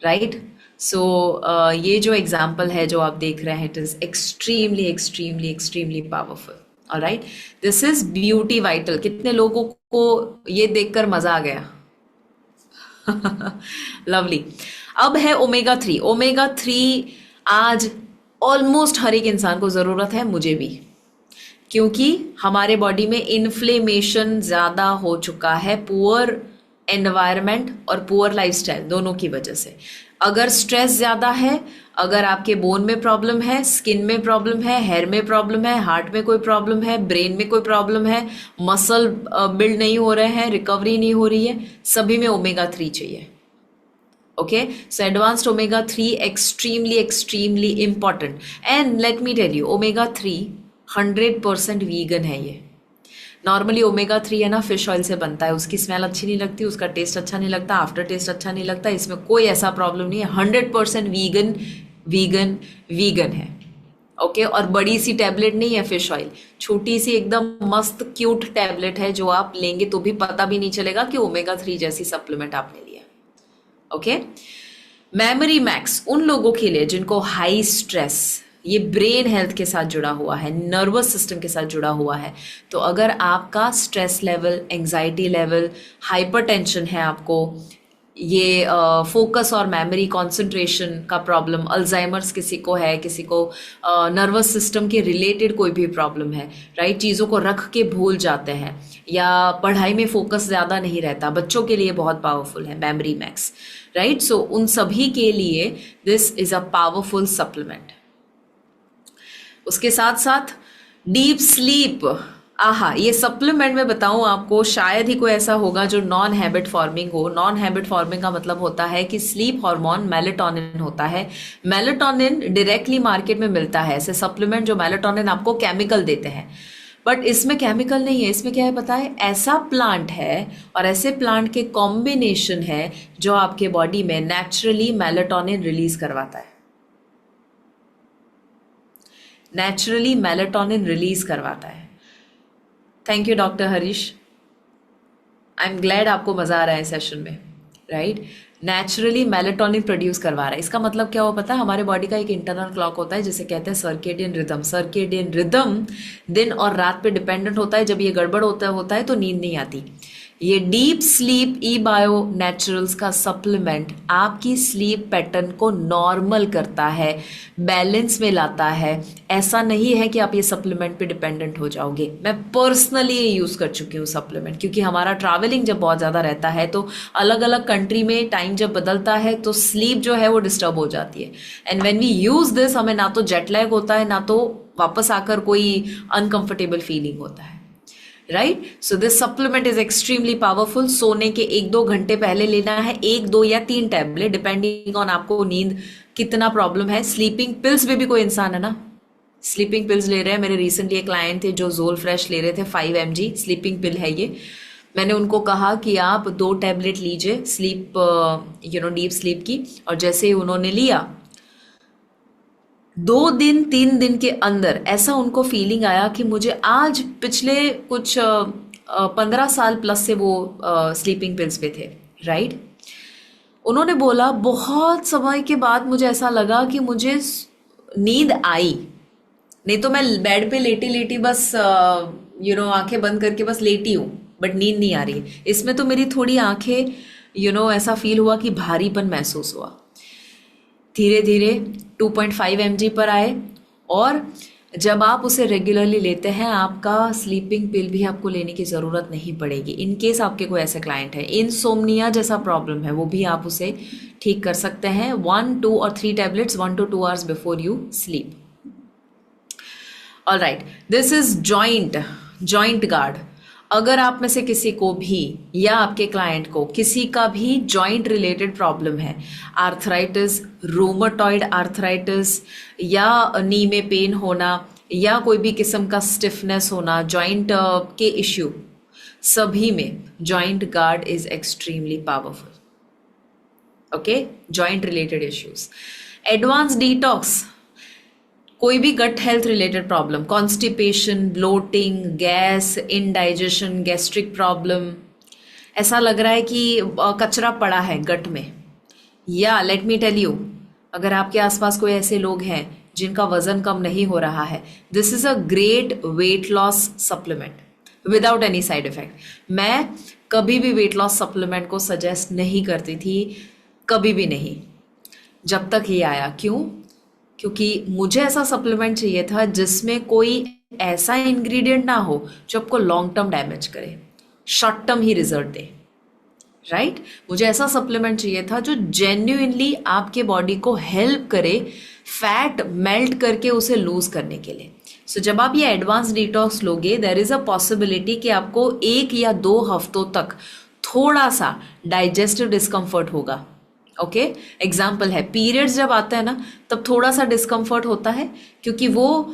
right. So ये जो एग्जाम्पल है जो आप देख रहे हैं, it is extremely extremely extremely powerful. Alright, this is beauty vital. कितने लोगों को ये देखकर मजा आ गया? लवली। अब है ओमेगा 3। ओमेगा 3 आज ऑलमोस्ट हर एक इंसान को ज़रूरत है, मुझे भी, क्योंकि हमारे बॉडी में इन्फ्लेमेशन ज़्यादा हो चुका है, पुअर एनवायरनमेंट और पुअर लाइफस्टाइल दोनों की वजह से। अगर स्ट्रेस ज़्यादा है, अगर आपके बोन में प्रॉब्लम है, स्किन में प्रॉब्लम है, हेयर में प्रॉब्लम है, हार्ट में कोई प्रॉब्लम है, ब्रेन में कोई प्रॉब्लम है, मसल बिल्ड नहीं हो रहे हैं, रिकवरी नहीं हो रही है, सभी में ओमेगा 3 चाहिए। Okay, so advanced omega 3 extremely extremely important. And let me tell you, omega 3 100% vegan है। ये नॉर्मली ओमेगा 3 है ना, फिश ऑयल से बनता है, उसकी स्मेल अच्छी नहीं लगती, उसका टेस्ट अच्छा नहीं लगता, आफ्टर टेस्ट अच्छा नहीं लगता, इसमें कोई ऐसा प्रॉब्लम नहीं है। 100% वीगन वीगन वीगन है। ओके, और बड़ी सी टैबलेट नहीं है फिश ऑयल, छोटी सी एकदम मस्त क्यूट टैबलेट है जो आप लेंगे तो भी पता भी नहीं चलेगा कि ओमेगा 3 जैसी सप्लीमेंट आपने लिया। ओके, मेमोरी मैक्स उन लोगों के लिए जिनको हाई स्ट्रेस, ये ब्रेन हेल्थ के साथ जुड़ा हुआ है, नर्वस सिस्टम के साथ जुड़ा हुआ है। तो अगर आपका stress level, anxiety level, hypertension है, आपको ये फोकस और मेमोरी कंसंट्रेशन का प्रॉब्लम, अल्जाइमर्स किसी को है, किसी को नर्वस सिस्टम के रिलेटेड कोई भी प्रॉब्लम है, राइट, चीज़ों को रख के भूल जाते हैं या पढ़ाई में फोकस ज़्यादा नहीं रहता, बच्चों के लिए बहुत पावरफुल है मेमोरी मैक्स, राइट। सो उन सभी के लिए this is a powerful supplement. उसके साथ साथ डीप स्लीप, आहा, ये सप्लीमेंट में बताऊं आपको, शायद ही कोई ऐसा होगा जो नॉन हैबिट फॉर्मिंग हो। नॉन हैबिट फॉर्मिंग का मतलब होता है कि स्लीप हार्मोन मेलेटोनिन होता है। मेलेटोनिन डायरेक्टली मार्केट में मिलता है, ऐसे सप्लीमेंट जो मेलेटोनिन आपको केमिकल देते हैं, बट इसमें केमिकल नहीं है। इसमें क्या है पता है? ऐसा प्लांट है और ऐसे प्लांट के कॉम्बिनेशन है जो आपके बॉडी में नेचुरली मेलेटोनिन रिलीज करवाता है, नेचुरली मेलेटोनिन रिलीज करवाता है। Thank you doctor Harish, I am glad आपको मजा आ रहा है सेशन में, राइट। नेचुरली मेलेटोनिन प्रोड्यूस करवा रहा है। इसका मतलब क्या हो पता है? हमारे बॉडी का एक इंटरनल क्लॉक होता है जिसे कहते हैं सर्केडियन रिदम। सर्केडियन रिदम दिन और रात पे डिपेंडेंट होता है। जब ये गड़बड़ होता है तो नींद नहीं आती। ये डीप स्लीप ई बायो नेचुरल्स का सप्लीमेंट आपकी स्लीप पैटर्न को नॉर्मल करता है, बैलेंस में लाता है। ऐसा नहीं है कि आप ये सप्लीमेंट पे डिपेंडेंट हो जाओगे। मैं पर्सनली ये यूज़ कर चुकी हूँ सप्लीमेंट, क्योंकि हमारा ट्रैवलिंग जब बहुत ज़्यादा रहता है तो अलग अलग कंट्री में टाइम जब बदलता है तो स्लीप जो है वो डिस्टर्ब हो जाती है। And when we use this, हमें ना तो जेट लैग होता है, ना तो वापस आकर कोई अनकंफर्टेबल फीलिंग होता है, right. So this supplement is extremely powerful. सोने के 1-2 घंटे पहले लेना है, 1, 2 या 3 टैबलेट, डिपेंडिंग ऑन आपको नींद कितना प्रॉब्लम है। स्लीपिंग पिल्स में भी कोई इंसान है ना, स्लीपिंग पिल्स ले रहे हैं। मेरे रिसेंटली एक क्लाइंट थे जो जोल फ्रेश ले रहे थे, 5 mg स्लीपिंग पिल है ये। मैंने उनको कहा कि आप 2 टैबलेट लीजिए स्लीप डीप स्लीप की, और जैसे ही उन्होंने लिया 2 दिन 3 दिन के अंदर ऐसा उनको फीलिंग आया कि मुझे आज पिछले कुछ 15 साल प्लस से वो स्लीपिंग पिल्स पे थे, राइट। उन्होंने बोला बहुत समय के बाद मुझे ऐसा लगा कि मुझे नींद आई, नहीं तो मैं बेड पे लेटी लेटी बस आंखें बंद करके बस लेटी हूँ, बट नींद नहीं आ रही। इसमें तो मेरी थोड़ी आंखें ऐसा फील हुआ कि भारीपन महसूस हुआ। धीरे धीरे 2.5 mg पर आए, और जब आप उसे रेगुलरली लेते हैं आपका स्लीपिंग पिल भी आपको लेने की ज़रूरत नहीं पड़ेगी। इन केस आपके कोई ऐसे क्लाइंट है इनसोम्निया जैसा प्रॉब्लम है, वो भी आप उसे ठीक कर सकते हैं। 1, 2 और 3 tablets 1 to 2 hours before you sleep. Alright, this is joint guard. अगर आप में से किसी को भी या आपके क्लाइंट को किसी का भी जॉइंट रिलेटेड प्रॉब्लम है, आर्थराइटिस, रूमेटॉइड आर्थराइटिस, या नी में पेन होना, या कोई भी किस्म का स्टिफनेस होना, जॉइंट के इश्यू, सभी में joint guard is extremely powerful. Okay, joint related issues, advance detox, कोई भी gut health related problem, constipation, bloating, gas, indigestion, gastric problem, ऐसा लग रहा है कि कचरा पड़ा है गट में, या लेट मी टेल यू, अगर आपके आसपास कोई ऐसे लोग हैं जिनका वजन कम नहीं हो रहा है, this is a great weight loss supplement without any side effect. मैं कभी भी वेट लॉस सप्लीमेंट को सजेस्ट नहीं करती थी, कभी भी नहीं, जब तक ये आया। क्यों? क्योंकि मुझे ऐसा सप्लीमेंट चाहिए था जिसमें कोई ऐसा इंग्रेडिएंट ना हो जो आपको लॉन्ग टर्म डैमेज करे, शॉर्ट टर्म ही रिजल्ट दे, राइट। मुझे ऐसा सप्लीमेंट चाहिए था जो जेन्युइनली आपके बॉडी को हेल्प करे फैट मेल्ट करके उसे लूज करने के लिए। सो जब आप ये एडवांस डिटॉक्स लोगे, देयर इज अ पॉसिबिलिटी कि आपको 1 या 2 हफ्तों तक थोड़ा सा डाइजेस्टिव डिस्कम्फर्ट होगा। ओके, एग्जाम्पल है, पीरियड्स जब आता है ना तब थोड़ा सा डिस्कम्फर्ट होता है, क्योंकि वो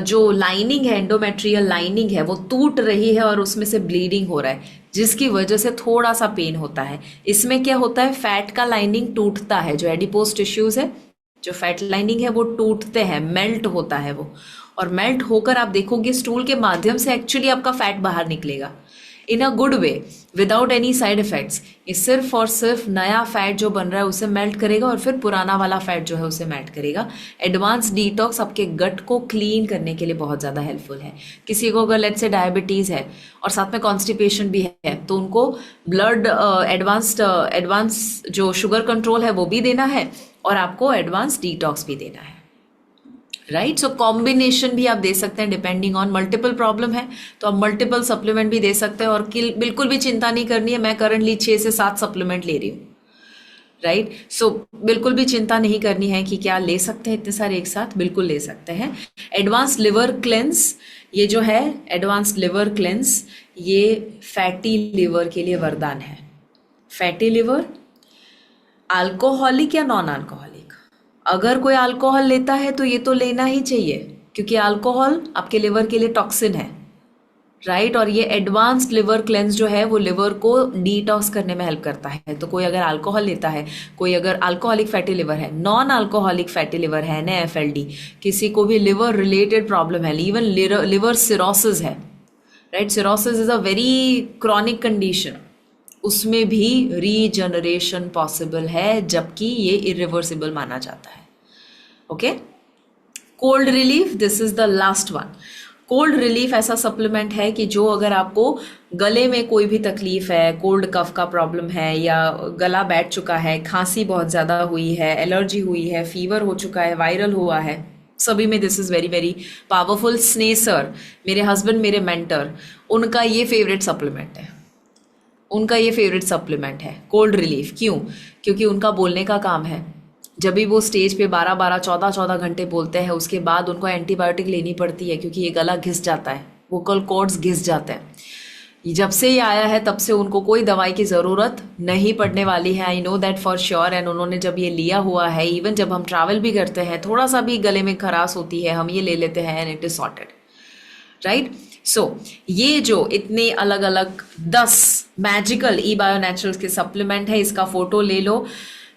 जो लाइनिंग है, एंडोमेट्रियल लाइनिंग है, वो टूट रही है और उसमें से ब्लीडिंग हो रहा है, जिसकी वजह से थोड़ा सा पेन होता है। इसमें क्या होता है, फैट का लाइनिंग टूटता है, जो एडिपोज टिश्यूज है, जो फैट लाइनिंग है वो टूटते हैं, मेल्ट होता है वो, और मेल्ट होकर आप देखोगे स्टूल के माध्यम से एक्चुअली आपका फैट बाहर निकलेगा in a good way, without any side effects. ये सिर्फ और सिर्फ नया फैट जो बन रहा है उसे मेल्ट करेगा, और फिर पुराना वाला फैट जो है उसे मेल्ट करेगा। एडवांस डिटॉक्स आपके गट को क्लीन करने के लिए बहुत ज़्यादा हेल्पफुल है। किसी को अगर लेट से डायबिटीज़ है और साथ में कॉन्स्टिपेशन भी है, तो उनको ब्लड एडवांस जो शुगर कंट्रोल है वो भी देना है, और आपको एडवांस डिटॉक्स भी देना है, राइट। सो कॉम्बिनेशन भी आप दे सकते हैं, डिपेंडिंग ऑन मल्टीपल प्रॉब्लम है तो आप मल्टीपल सप्लीमेंट भी दे सकते हैं। और बिल्कुल भी चिंता नहीं करनी है, मैं करंटली 6 से 7 सप्लीमेंट ले रही हूँ, राइट। सो बिल्कुल भी चिंता नहीं करनी है कि क्या ले सकते हैं इतने सारे एक साथ, बिल्कुल ले सकते हैं। एडवांस लिवर क्लेंस, ये जो है एडवांस लिवर क्लेंस, ये फैटी लिवर के लिए वरदान है। फैटी लिवर, अल्कोहलिक या नॉन अल्कोहलिक, अगर कोई अल्कोहल लेता है तो ये तो लेना ही चाहिए, क्योंकि अल्कोहल आपके लिवर के लिए टॉक्सिन है, राइट। और ये एडवांस्ड लिवर क्लेंस जो है वो लिवर को डिटॉक्स करने में हेल्प करता है। तो कोई अगर अल्कोहल लेता है, कोई अगर अल्कोहलिक फैटी लिवर है, नॉन अल्कोहलिक फैटी लिवर है, NAFLD, किसी को भी लिवर रिलेटेड प्रॉब्लम है, इवन लिवर सिरोसिस है, right. Cirrhosis is a very chronic condition, उसमें भी रीजनरेशन पॉसिबल है, जबकि ये इरिवर्सिबल माना जाता है। Okay, cold relief, this is the last one. Cold relief ऐसा सप्लीमेंट है कि जो अगर आपको गले में कोई भी तकलीफ है, कोल्ड कफ का प्रॉब्लम है, या गला बैठ चुका है, खांसी बहुत ज़्यादा हुई है, एलर्जी हुई है, फीवर हो चुका है, वायरल हुआ है, सभी में this is very very powerful. स्नेह सर, मेरे हस्बैंड, मेरे मेंटर, उनका ये फेवरेट सप्लीमेंट है, उनका ये फेवरेट सप्लीमेंट है कोल्ड रिलीफ। क्यों? क्योंकि उनका बोलने का काम है। जब भी वो स्टेज पे 12-12, 14-14 घंटे बोलते हैं, उसके बाद उनको एंटीबायोटिक लेनी पड़ती है क्योंकि ये गला घिस जाता है, वोकल कॉर्ड्स घिस जाते हैं। जब से ये आया है तब से उनको कोई दवाई की ज़रूरत नहीं पड़ने वाली है, I know that for sure. And उन्होंने जब ये लिया हुआ है, इवन जब हम ट्रैवल भी करते हैं, थोड़ा सा भी गले में खराश होती है, हम ये ले लेते हैं and it is sorted, right. So ये जो इतने अलग अलग 10 मैजिकल ई बायो नेचुरल्स के सप्लीमेंट है, इसका फोटो ले लो।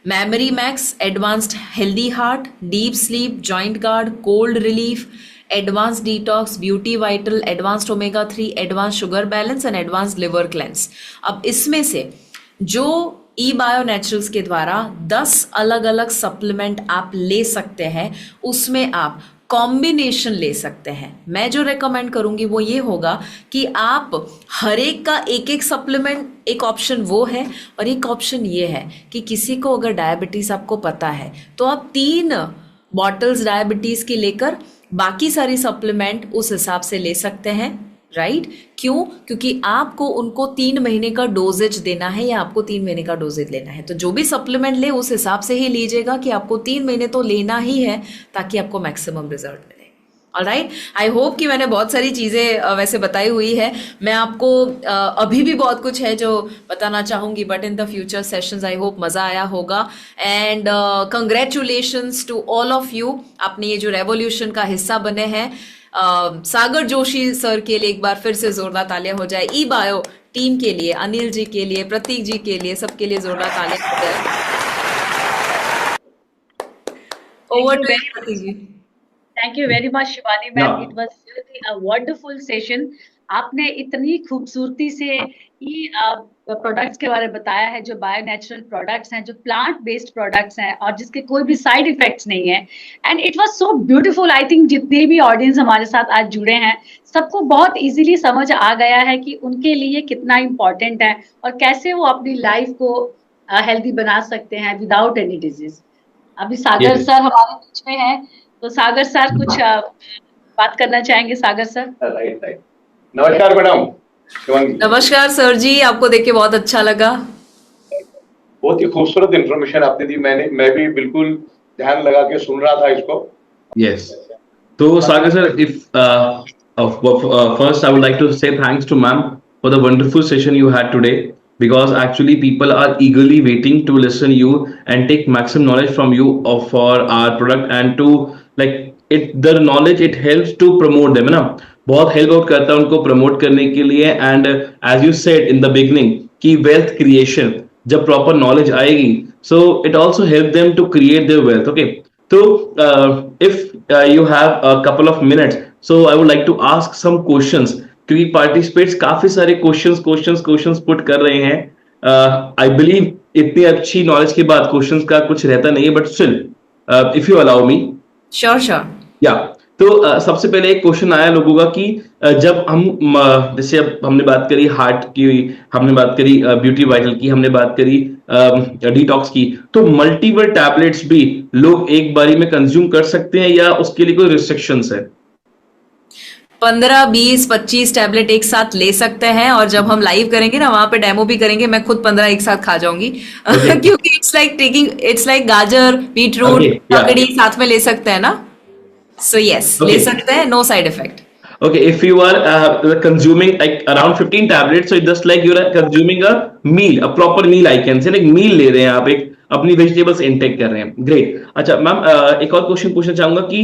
Memory max, advanced healthy heart, deep sleep, joint guard, cold relief, advance detox, beauty vital, advanced omega 3, advance sugar balance and advance liver cleanse. अब इसमें से जो ई बायो नेचुरल्स के द्वारा 10 अलग अलग सप्लीमेंट आप ले सकते हैं, उसमें आप कॉम्बिनेशन ले सकते हैं। मैं जो रेकमेंड करूंगी वो ये होगा कि आप हर एक का एक एक सप्लीमेंट, एक ऑप्शन वो है और एक ऑप्शन ये है कि किसी को अगर डायबिटीज आपको पता है तो आप 3 बॉटल्स डायबिटीज की लेकर बाकी सारी सप्लीमेंट उस हिसाब से ले सकते हैं, राइट। क्यों? क्योंकि आपको उनको 3 महीने का डोजेज देना है या आपको 3 महीने का डोजेज लेना है, तो जो भी सप्लीमेंट ले उस हिसाब से ही लीजिएगा कि आपको 3 महीने तो लेना ही है ताकि आपको मैक्सिमम रिजल्ट मिले। ऑलराइट, आई होप कि मैंने बहुत सारी चीज़ें वैसे बताई हुई है। मैं आपको अभी भी बहुत कुछ है जो बताना चाहूँगी, but in the future sessions I hope मज़ा आया होगा। And congratulations to all of you, आपने ये जो रेवोल्यूशन का हिस्सा बने हैं। सागर जोशी सर के लिए एक बार फिर से जोरदार तालियां हो जाए, ई बायो टीम के लिए, अनिल जी के लिए, प्रतीक जी के लिए, सबके लिए जोरदार तालियां हो जाए। Over to Prateek ji. Thank you very much Shivani ma'am, it was really a wonderful session. आपने इतनी खूबसूरती से ये प्रोडक्ट्स के बारे में बताया है, जो बायो नेचुरल प्रोडक्ट्स हैं, जो प्लांट बेस्ड प्रोडक्ट्स हैं और जिसके कोई भी साइड इफेक्ट्स नहीं है। And it was so beautiful. I think जितने भी ऑडियंस हमारे साथ आज जुड़े हैं, सबको बहुत इजीली समझ आ गया है कि उनके लिए कितना इम्पोर्टेंट है और कैसे वो अपनी लाइफ को हेल्दी बना सकते हैं विदाउट एनी डिजीज। अभी सागर सर हमारे बीच में हैं, तो सागर सर कुछ बात करना चाहेंगे? सागर सर। राइट। नमस्कार मैडम। नमस्कार सर जी, आपको देख के बहुत अच्छा लगा। बहुत ही खूबसूरत इंफॉर्मेशन आपने दी, मैं भी बिल्कुल ध्यान लगा के सुन रहा था इसको। यस, तो Sagar sir, if first I would like to say thanks to ma'am for the wonderful session you had today, because actually people are eagerly waiting to listen you and take maximum knowledge from you for our product, and to like it, the knowledge it helps to promote them, है ना, बहुत help out करता है उनको promote करने के लिए। And as you said in the beginning कि वेल्थ क्रिएशन जब प्रॉपर नॉलेज आएगी, so it also help them to create their wealth. Okay, तो if you have a couple of minutes, so I would like to ask some questions, क्योंकि participates काफी सारे questions put कर रहे हैं। I believe इतनी अच्छी नॉलेज के बाद क्वेश्चंस का कुछ रहता नहीं है, but still if you allow me. Sure. या तो सबसे पहले एक क्वेश्चन आया लोगों का कि जब हम जैसे अब हमने बात करी हार्ट की, हमने बात करी ब्यूटी वाइटल की, हमने बात करी डिटॉक्स की, तो मल्टीपल टैबलेट्स भी लोग एक बारी में कंज्यूम कर सकते हैं या उसके लिए कोई रिस्ट्रिक्शंस है? 15, 20, 25 टैबलेट एक साथ ले सकते हैं, और जब हम लाइव करेंगे ना, वहां पे डेमो भी करेंगे, मैं खुद 15 एक साथ खा जाऊंगी। क्योंकि इट्स लाइक गाजर, बीटरूट, ककड़ी साथ में ले सकते हैं ना। So yes, ले सकते हैं, no side effect. Okay, if you are consuming like around 15 tablets, so it's just like you are consuming a meal, a proper meal I can say, like meal ले रहे हैं आप, एक अपनी वेजिटेबल्स इनटेक कर रहे हैं। ग्रेट। अच्छा मैम, एक और क्वेश्चन पूछना चाहूंगा कि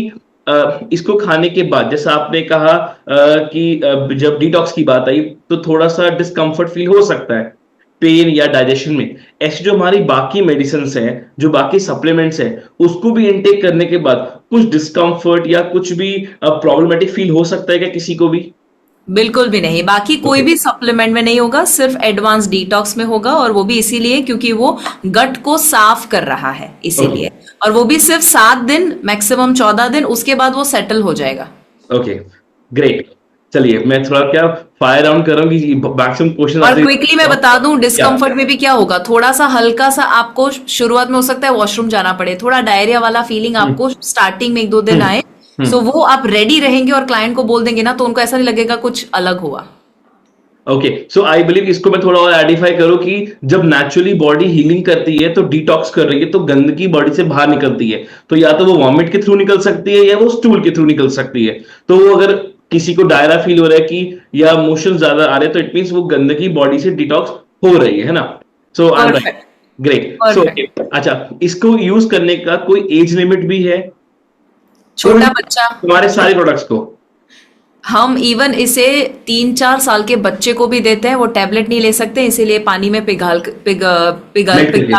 इसको खाने के बाद, जैसा आपने कहा कि जब डिटॉक्स की बात आई तो थोड़ा सा डिस्कम्फर्ट फील हो सकता है पेन या डाइजेशन में, ऐसे जो हमारी बाकी मेडिसिन हैं, जो बाकी सप्लीमेंट्स हैं, उसको भी इनटेक करने के बाद कुछ डिस्कम्फर्ट या कुछ भी प्रॉब्लमेटिक फील हो सकता है क्या किसी को भी? बिल्कुल भी नहीं, बाकी कोई भी सप्लीमेंट में नहीं होगा, सिर्फ एडवांस डिटॉक्स में होगा, और वो भी इसीलिए क्योंकि वो गट को साफ कर रहा है, इसीलिए। और वो भी सिर्फ 7 दिन, मैक्सिमम 14 दिन, उसके बाद वो सेटल हो जाएगा। Okay, great. चलिए मैं थोड़ा क्या फायर राउंड कर रहा हूँ कि मैक्सिमम क्वेश्चन और क्विकली मैं बता दूं डिस्कम्फर्ट में भी क्या होगा, थोड़ा सा हल्का सा आपको शुरुआत में हो सकता है वॉशरूम जाना पड़े, थोड़ा डायरिया वाला फीलिंग आपको स्टार्टिंग में 1-2 दिन आए, सो वो आप रेडी रहेंगे और क्लाइंट को बोल देंगे ना, तो उनको ऐसा नहीं लगेगा कुछ अलग हुआ। ओके, सो आई बिलीव इसको मैं थोड़ा और आइडेंटिफाई करूं कि जब नेचुरली बॉडी हीलिंग करती है तो डिटॉक्स कर रही है, तो गंदगी बॉडी से बाहर निकलती है, तो या तो वो वॉमिट के थ्रू निकल सकती है या वो स्टूल के थ्रू निकल सकती है। तो वो अगर किसी को डायरा फील हो रहा है कि या मोशन ज्यादा आ रहे हैं, तो इट मींस वो गंदगी बॉडी से डिटॉक्स हो रही है ना। सो आई एम राइट, ग्रेट। सो अच्छा, इसको यूज करने का कोई एज लिमिट भी है? छोटा बच्चा, तुम्हारे सारे प्रोडक्ट्स को हम इवन इसे 3-4 साल के बच्चे को भी देते हैं, वो टैबलेट नहीं ले सकते इसीलिए पानी में पिघला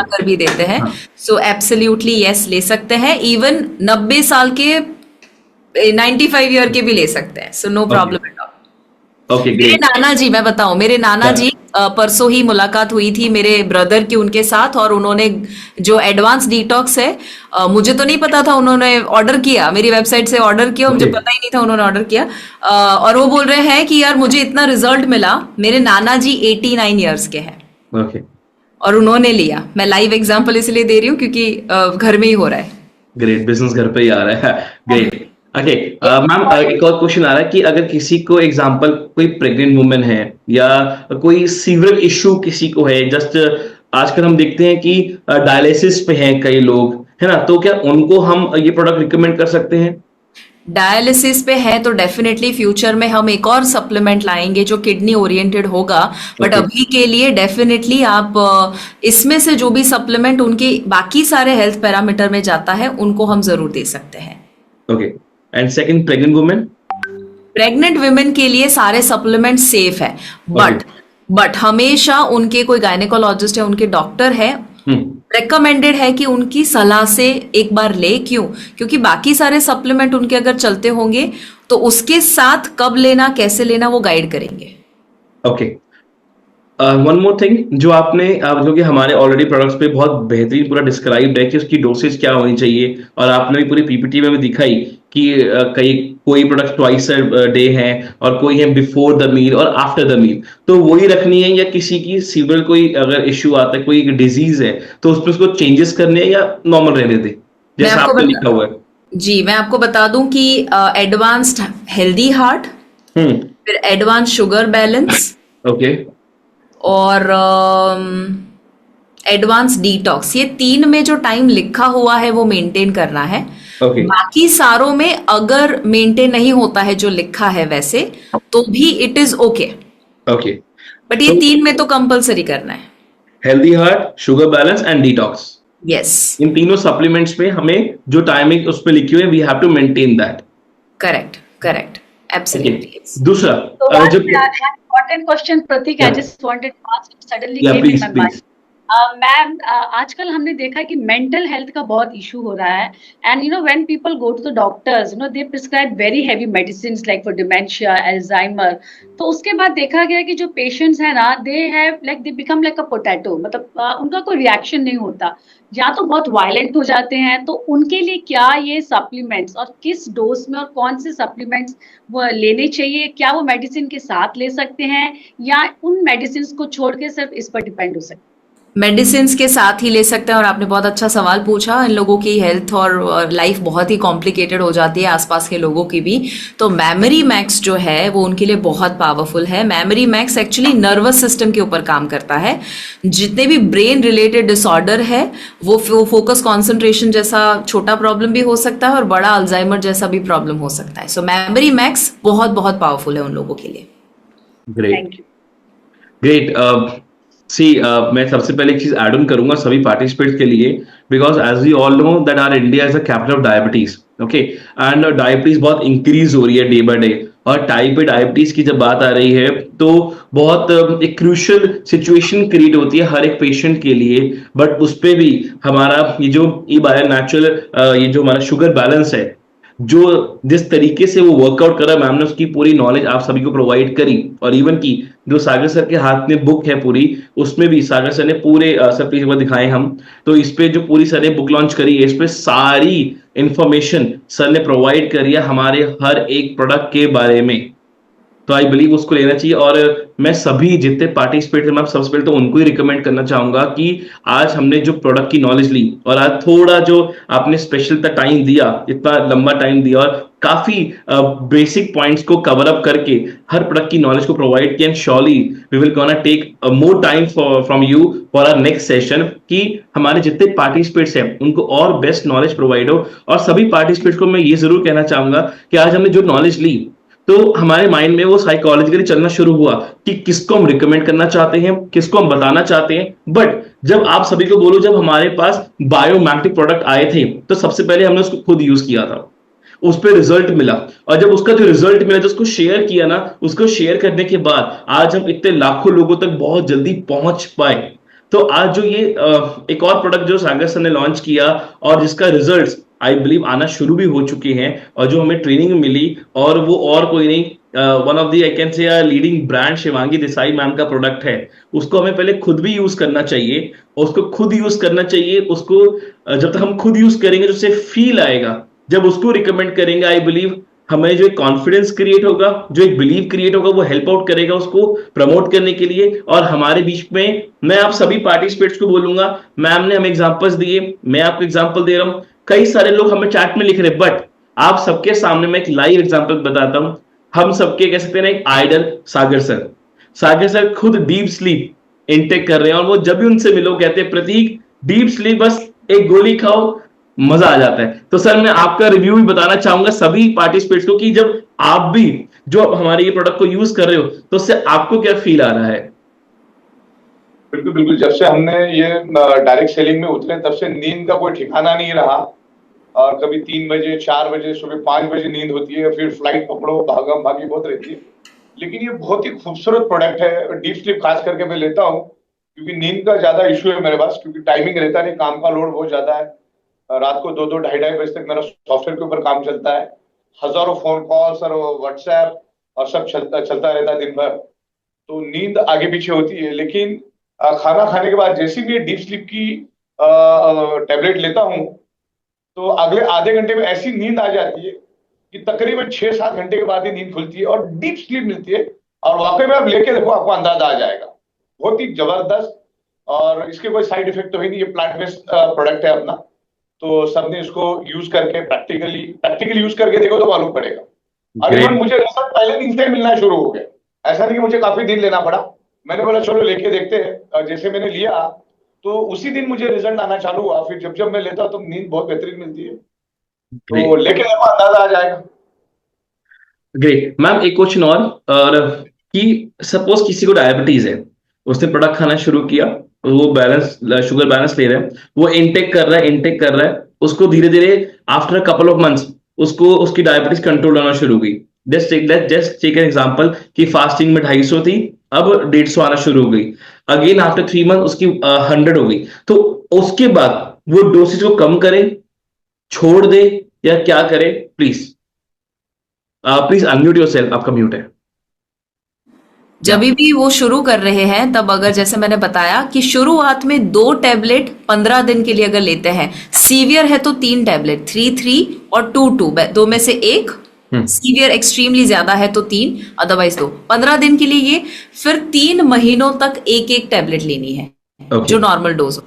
कर भी देते हैं। सो एब्सोल्युटली यस, ले सकते हैं। इवन 90 साल के 95 ईयर के भी ले सकते हैं, so no problem at all. Okay, मेरे नाना जी, मैं बताऊं, मेरे नाना जी परसों ही मुलाकात हुई थी मेरे ब्रदर की उनके साथ, और उन्होंने जो एडवांस डिटॉक्स है, मुझे तो नहीं पता था, उन्होंने ऑर्डर किया, मेरी वेबसाइट से ऑर्डर किया, मुझे पता ही नहीं था, उन्होंने ऑर्डर किया, और वो बोल रहे हैं कि यार मुझे इतना रिजल्ट मिला। मेरे नाना जी 89 ईयर्स के हैं, ओके, और उन्होंने लिया। मैं लाइव एग्जांपल इसलिए दे रही हूँ क्योंकि घर में ही हो रहा है। ग्रेट, बिजनेस घर पे ही आ रहा है। ग्रेट। ओके मैम, एक और क्वेश्चन आ रहा है कि अगर किसी को एग्जांपल कोई प्रेग्नेंट वुमेन है या कोई सीवियर इश्यू किसी को है, जस्ट आजकल हम देखते हैं कि डायलिसिस पे हैं कई लोग, है ना, तो क्या उनको हम ये प्रोडक्ट रिकमेंड कर सकते हैं? डायलिसिस पे है तो डेफिनेटली फ्यूचर में हम एक और सप्लीमेंट लाएंगे जो किडनी ओरिएंटेड होगा, बट अभी के लिए डेफिनेटली आप इसमें से जो भी सप्लीमेंट उनके बाकी सारे हेल्थ पैरामीटर में जाता है उनको हम जरूर दे सकते हैं। Okay, and second, pregnant women? Pregnant women के लिए सारे सप्लीमेंट सेफ है, बट हमेशा उनके कोई गायनेकोलॉजिस्ट है, उनके डॉक्टर है, रेकमेंडेड है कि उनकी सलाह से एक बार ले। क्योंकि बाकी सारे सप्लीमेंट उनके अगर चलते होंगे तो उसके साथ कब लेना, कैसे लेना, वो गाइड करेंगे। ओके, वन मोर थिंग, जो आपने जो कि हमारे ऑलरेडी प्रोडक्ट्स पे बहुत बेहतरीन पूरा डिस्क्राइब्ड है कि उसकी डोसेज क्या होनी चाहिए, और आपने भी पूरी पीपीटी में भी दिखाई कि कोई प्रोडक्ट ट्वाइस डे है और कोई है बिफोर द मील और आफ्टर द मील, तो वही रखनी है, या किसी की सीवियर कोई अगर इश्यू आता है, कोई डिजीज है, तो उसमें उसको चेंजेस करने हैं या नॉर्मल रहने दे जैसा आपने लिखा हुआ है? जी, मैं आपको बता दूं कि एडवांस्ड हेल्दी हार्ट, फिर एडवांस शुगर बैलेंस, ओके, और एडवांस डिटॉक्स, ये 3 में जो टाइम लिखा हुआ है वो मेंटेन करना है। बाकी सारों में अगर मेंटेन नहीं होता है जो लिखा है वैसे, तो भी इट इज ओके, बट ये 3 में तो कंपलसरी करना है। Healthy heart, sugar balance and detox, yes, इन तीनों सप्लीमेंट्स में हमें जो टाइमिंग उस पे लिखी हुई है, we have to maintain that. Correct, absolutely. दूसरा, important question, Pratik, I just wanted to ask, suddenly came in my mind. Ma'am, आजकल हमने देखा कि मेंटल हेल्थ का बहुत इशू हो रहा है, and you know when people go to the doctors, you know they prescribe very heavy medicine like for dementia, Alzheimer, तो उसके बाद देखा गया कि जो पेशेंट्स है ना, they have like they become like a potato, मतलब उनका कोई रिएक्शन नहीं होता, या तो बहुत वायलेंट हो जाते हैं। तो उनके लिए क्या ये सप्लीमेंट्स, और किस डोज में और कौन से सप्लीमेंट्स वो लेने चाहिए? क्या वो मेडिसिन के साथ ले सकते हैं, या उन मेडिसिन को छोड़ के सिर्फ इस पर डिपेंड हो सकते हैं? मेडिसिन के साथ ही ले सकते हैं, और आपने बहुत अच्छा सवाल पूछा। इन लोगों की हेल्थ और लाइफ बहुत ही कॉम्प्लिकेटेड हो जाती है, आसपास के लोगों की भी। तो मेमोरी मैक्स जो है वो उनके लिए बहुत पावरफुल है। Memory max actually nervous system के ऊपर काम करता है। जितने भी ब्रेन रिलेटेड डिसऑर्डर है, वो फोकस कॉन्सेंट्रेशन जैसा छोटा प्रॉब्लम भी हो सकता है और बड़ा अल्जाइमर जैसा भी प्रॉब्लम हो सकता है। सो मेमोरी मैक्स बहुत बहुत पावरफुल है उन लोगों के लिए। ग्रेट। मैं सबसे पहले एक चीज ऐड ऑन करूंगा सभी पार्टिसिपेंट्स के लिए, because as we all know that our India is a capital of diabetes, okay, and diabetes बहुत इंक्रीज हो रही है डे बाय डे, और टाइप ए डायबिटीज की जब बात आ रही है तो बहुत एक क्रूशियल सिचुएशन क्रिएट होती है हर एक पेशेंट के लिए। बट उस पे भी हमारा ये जो बायो नेचुरल ये जो हमारा शुगर बैलेंस है, जो जिस तरीके से वो वर्कआउट करा, मैम ने उसकी पूरी नॉलेज आप सभी को प्रोवाइड करी, और इवन की जो सागर सर के हाथ में बुक है पूरी, उसमें भी सागर सर ने पूरे सब चीज दिखाए हम, तो इस पे जो पूरी सर ने बुक लॉन्च करी है, इस पे सारी इंफॉर्मेशन सर ने प्रोवाइड करी है हमारे हर एक प्रोडक्ट के बारे में। तो आई बिलीव उसको लेना चाहिए। और मैं सभी जितने पार्टिसिपेट थे मैं सबसे पहले तो उनको ही रिकमेंड करना चाहूंगा कि आज हमने जो प्रोडक्ट की नॉलेज ली और आज थोड़ा जो आपने स्पेशल टाइम दिया, इतना लंबा टाइम दिया और काफी बेसिक पॉइंट्स को कवर अप करके हर प्रोडक्ट की नॉलेज को प्रोवाइड किया, and surely we will gonna take more time from you for our next session कि हमारे जितने पार्टिसिपेट्स हैं उनको और बेस्ट नॉलेज प्रोवाइड हो। और सभी पार्टिसिपेट्स को मैं ये जरूर कहना चाहूंगा कि आज हमने जो नॉलेज ली तो हमारे माइंड में वो साइकोलॉजिकली चलना शुरू हुआ कि किसको हम रिकमेंड करना चाहते हैं, किसको हम बताना चाहते हैं। बट जब आप सभी को बोलो, जब हमारे पास बायोमैग्नेटिक प्रोडक्ट आए थे तो सबसे पहले हमने उसको खुद यूज किया था, उस पर रिजल्ट मिला, और जब उसका जो रिजल्ट मिला, जो उसको शेयर किया ना, उसको शेयर करने के बाद आज हम इतने लाखों लोगों तक बहुत जल्दी पहुंच पाए। तो आज जो ये एक और प्रोडक्ट जो सागर सर ने लॉन्च किया और जिसका रिजल्ट्स आई बिलीव आना शुरू भी हो चुके हैं, और जो हमें ट्रेनिंग मिली, और वो और कोई नहीं, one of the I can say leading brand Shivangi Desai ma'am का प्रोडक्ट है। उसको हमें पहले खुद भी यूज करना चाहिए, उसको खुद यूज करना चाहिए। उसको जब तक हम खुद यूज करेंगे, जो उससे फील आएगा, जब उसको रिकमेंड करेंगे, आई बिलीव हमें जो एक कॉन्फिडेंस क्रिएट होगा, जो एक बिलीव क्रिएट होगा, वो हेल्प आउट करेगा उसको प्रमोट करने के लिए। और हमारे बीच में मैं आप सभी पार्टिसिपेट्स को बोलूंगा, मैम ने हमें एग्जांपल्स दिए, मैं आपको एग्जांपल दे रहा हूं, कई सारे लोग हमें चैट में लिख रहे, बट आप सबके सामने मैं एक लाइव एग्जांपल बताता हूं। हम सबके कह सकते हैं एक आइडल सागर सर। सागर सर खुद डीप स्लीप इनटेक कर रहे हैं, और वो जब भी उनसे मिलो कहते हैं प्रतीक डीप स्लीप बस एक गोली खाओ मजा आ जाता है। तो सर मैं आपका रिव्यू भी बताना चाहूंगा सभी पार्टिसिपेट्स को कि जब आप भी जो हमारे ये प्रोडक्ट को यूज कर रहे हो तो उससे आपको क्या फील आ रहा है। बिल्कुल बिल्कुल, जब से हमने ये डायरेक्ट सेलिंग में उतरे तब से नींद का कोई ठिकाना नहीं रहा, और कभी 3 बजे 4 बजे सुबह 5 बजे नींद होती है, फिर फ्लाइट पकड़ो, भागम भागी बहुत रहती है। लेकिन ये बहुत ही खूबसूरत प्रोडक्ट है। डीप स्लीप खास करके मैं लेता हूँ क्योंकि नींद का ज्यादा इशू है मेरे पास, क्योंकि टाइमिंग रहता नहीं, काम का लोड बहुत ज्यादा है। रात को 2-2 ढाई बजे तक मेरा सॉफ्टवेयर के ऊपर काम चलता है, हजारों फोन कॉल्स और व्हाट्सएप और सब चलता रहता है दिन भर, तो नींद आगे पीछे होती है। लेकिन खाना खाने के बाद जैसे भी डीप स्लीप की टैबलेट लेता हूँ तो अगले आधे घंटे में ऐसी नींद आ जाती है कि तकरीबन 6-7 घंटे के बाद ही नींद खुलती है और डीप स्लीप मिलती है। और वाकई में आप लेके देखो, आपको अंदाजा आ जाएगा, बहुत ही जबरदस्त। और इसके कोई साइड इफेक्ट तो है नहीं, ये प्लांट बेस्ड प्रोडक्ट है अपना, तो सबने इसको यूज करके प्रैक्टिकली यूज करके देखो तो मालूम पड़ेगा। और इवन मुझे रिजल्ट पहले दिन से मिलना शुरू हो गया, ऐसा नहीं कि मुझे काफी दिन लेना पड़ा। मैंने बोला चलो लेके देखते हैं, जैसे मैंने लिया तो उसी दिन मुझे रिजल्ट आना चालू हुआ। फिर जब जब मैं लेता हूं तो नींद बहुत बेहतरीन मिलती है, तो लेके देखो अंदाजा आ जाएगा। ग्रेट मैम, एक क्वेश्चन और कि सपोज किसी को डायबिटीज है, उसने प्रोडक्ट खाना शुरू किया, वो बैलेंस शुगर बैलेंस ले रहा है, वो इनटेक कर रहा है, उसको धीरे धीरे आफ्टर कपल ऑफ मंथ्स उसको उसकी डायबिटीज कंट्रोल होना शुरू हुई। जस्ट टेक एन एग्जांपल कि फास्टिंग में 250 थी, अब 150 आना शुरू हो गई। अगेन आफ्टर 3 मंथ उसकी 100 हो गई। तो उसके बाद वो डोसेज को कम करे, छोड़ दे, या क्या करे? प्लीज प्लीज अनम्यूट योरसेल्फ, आपका म्यूट है। जब भी वो शुरू कर रहे हैं तब अगर जैसे मैंने बताया कि शुरुआत में 2 टैबलेट 15 दिन के लिए अगर लेते हैं, सीवियर है तो 3 टैबलेट, 3 और 2 दो में से एक, सीवियर एक्सट्रीमली ज्यादा है तो 3, अदरवाइज 2, 15 दिन के लिए ये, फिर 3 महीनों तक एक टैबलेट लेनी है, जो नॉर्मल डोज हो।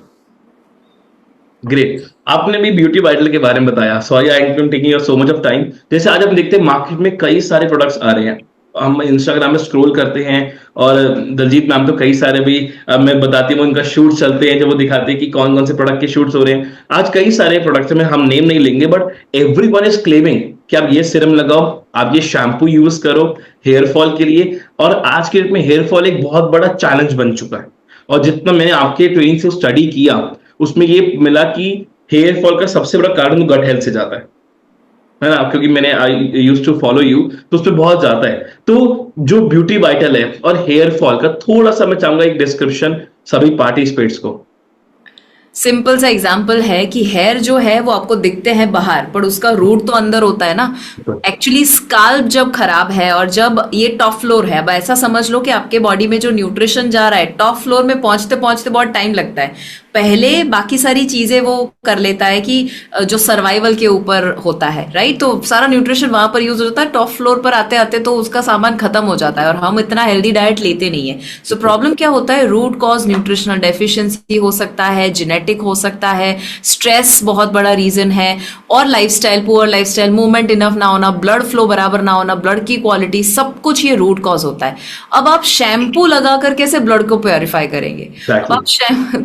ग्रेट, आपने भी ब्यूटी वाइटल के बारे में बताया। Sorry I am taking your so much of time. जैसे आज हम देखते हैं मार्केट में कई सारे प्रोडक्ट्स आ रहे हैं, हम इंस्टाग्राम में स्क्रॉल करते हैं और दलजीत मैम तो कई सारे भी मैं बताती हूँ, उनका शूट चलते हैं जब वो दिखाते हैं कि कौन कौन से प्रोडक्ट के शूट्स हो रहे हैं। आज कई सारे प्रोडक्ट्स में हम नेम नहीं लेंगे, बट एवरीवन इज क्लेमिंग कि आप ये सीरम लगाओ, आप ये शैम्पू यूज करो हेयर फॉल के लिए। और आज के डेट में हेयर फॉल एक बहुत बड़ा चैलेंज बन चुका है, और जितना मैंने आपके ट्रेनिंग से स्टडी किया उसमें ये मिला कि हेयर फॉल का सबसे बड़ा कारण गट हेल्थ से जाता है ना, क्योंकि मैंने I used to follow you, तो उस पर बहुत जाता है। तो जो ब्यूटी वाइटल है और हेयर फॉल का थोड़ा सा मैं चाहूंगा एक डिस्क्रिप्शन सभी पार्टिसिपेट्स को। सिंपल सा एग्जाम्पल है कि हेयर जो है वो आपको दिखते हैं बाहर, पर उसका रूट तो अंदर होता है ना। एक्चुअली स्काल्प जब खराब है और जब ये टॉप फ्लोर है, अब ऐसा समझ लो कि आपके बॉडी में जो न्यूट्रिशन जा रहा है टॉप फ्लोर में पहुंचते पहुंचते बहुत टाइम लगता है, पहले बाकी सारी चीजें वो कर लेता है कि जो सर्वाइवल के ऊपर होता है, राइट? तो सारा न्यूट्रिशन वहां पर यूज होता है, टॉप फ्लोर पर आते आते तो उसका सामान खत्म हो जाता है और हम इतना हेल्दी डाइट लेते नहीं है। सो प्रॉब्लम क्या होता है, रूट कॉज न्यूट्रिशनल डेफिशिएंसी हो सकता है, जेनेटिक हो सकता है, स्ट्रेस बहुत बड़ा रीजन है, और lifestyle, poor lifestyle, movement enough ना होना, ब्लड फ्लो बराबर ना होना, ब्लड की क्वालिटी, सब कुछ ये रूट कॉज होता है। अब आप शैम्पू लगाकर कैसे ब्लड को प्योरीफाई करेंगे? अब आप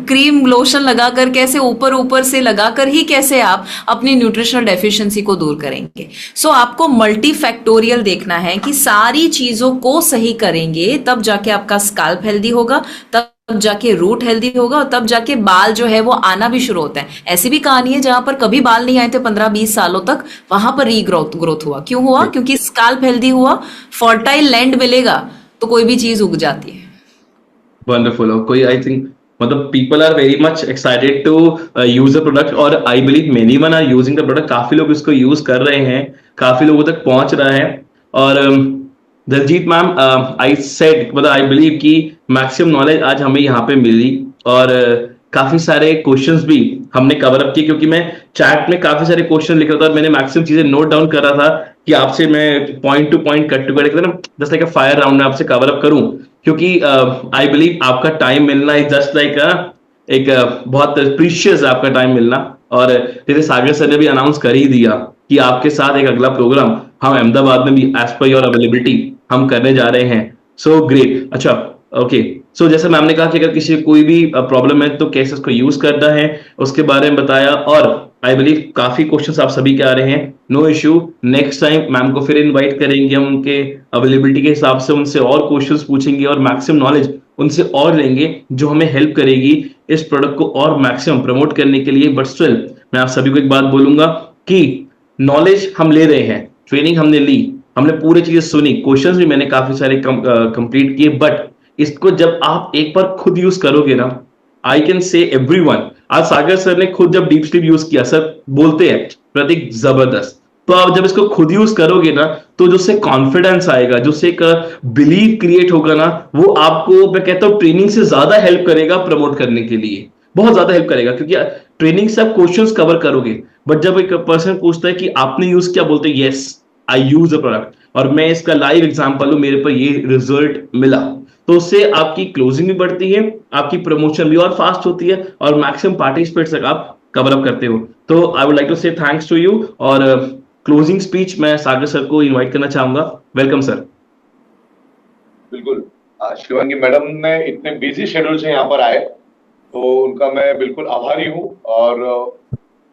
क्रीम लोशन लगाकर कैसे, ऊपर ऊपर से लगाकर ही कैसे आप अपनी न्यूट्रिशनल डेफिशिएंसी को दूर करेंगे? सो आपको मल्टी फैक्टोरियल देखना है कि सारी चीजों को सही करेंगे तब जाके आपका स्कैल्प हेल्दी होगा, तब जाके रूट हेल्दी होगा, और तब जाके बाल जो है वो आना भी शुरू होता है। ऐसी भी कहानी है जहां पर कभी बाल नहीं आए थे 15-20 सालों तक, वहां पर ग्रोथ हुआ। क्यों हुआ? क्योंकि स्कैल्प हेल्दी हुआ, फर्टाइल लैंड मिलेगा तो कोई भी चीज उग जाती है। वंडरफुल। कोई आई थिंक मतलब people are very much excited to use the product, और I believe many one are using the product. काफी लोग इसको यूज कर रहे हैं, काफी लोगों तक पहुंच रहा है। और दलजीत मैम, आई सेड मतलब आई बिलीव कि मैक्सिमम नॉलेज आज हमें यहाँ पे मिली, और काफी सारे क्वेश्चंस भी हमने कवर अप किए, क्योंकि मैं चैट में काफी सारे क्वेश्चन लिख रहा था और मैंने मैक्सिमम चीजें नोट डाउन कर रहा था कि आपसे मैं point to point, cut to cut ना, just like a fire round में आपसे कवर अप करूं, क्योंकि आई बिलीव आपका टाइम मिलना इज जस्ट लाइक एक बहुत प्रीशियस है आपका टाइम मिलना। और जैसे सागर सर ने भी अनाउंस कर ही दिया कि आपके साथ एक अगला प्रोग्राम हम अहमदाबाद में भी एज पर योर अवेलेबिलिटी हम करने जा रहे हैं। So great. अच्छा, ओके। सो जैसे मैम ने कहा कि अगर किसी कोई भी प्रॉब्लम है तो कैसे उसको यूज करना है उसके बारे में बताया, और आई बिलीव काफी क्वेश्चंस आप सभी के आ रहे हैं। No issue, next time ma'am को फिर इनवाइट करेंगे, हम उनके अवेलेबिलिटी के हिसाब से उनसे और क्वेश्चंस पूछेंगे और मैक्सिमम नॉलेज उनसे और लेंगे जो हमें हेल्प करेगी इस प्रोडक्ट को और मैक्सिमम प्रमोट करने के लिए। बट स्टिल मैं आप सभी को एक बात बोलूंगा कि नॉलेज हम ले रहे हैं, ट्रेनिंग हमने ली, हमने पूरी चीजें सुनी, क्वेश्चंस भी मैंने काफी सारे कंप्लीट किए, बट इसको जब आप एक बार खुद यूज करोगे ना, आई कैन से एवरीवन, आज सागर सर ने खुद जब डीप स्लीप यूज किया, सर बोलते हैं प्रतीक जबरदस्त, तो आप जब इसको खुद यूज करोगे ना तो जो से कॉन्फिडेंस आएगा, जो से एक बिलीव क्रिएट होगा ना, वो आपको मैं कहता हूँ ट्रेनिंग से ज्यादा हेल्प करेगा प्रमोट करने के लिए, बहुत ज्यादा हेल्प करेगा। क्योंकि ट्रेनिंग से आप क्वेश्चंस कवर करोगे, बट जब एक पर्सन पूछता है कि आपने यूज किया, बोलते हैं yes I use a product, और मैं इसका लाइव एग्जांपल हूं, मेरे पर ये रिजल्ट मिला, तो उससे आपकी क्लोजिंग भी बढ़ती है, आपकी प्रमोशन भी और फास्ट होती है, और मैक्सिमम पार्टिसिपेट्स तक आप कवर अप करते हो। तो आई वुड लाइक टू से थैंक्स टू यू, और क्लोजिंग स्पीच मैं सागर सर को इनवाइट करना चाहूंगा। Welcome sir. बिल्कुल, शिवांगी मैडम ने इतने बिजी शेड्यूल से यहाँ पर आए तो उनका मैं बिल्कुल आभारी हूँ, और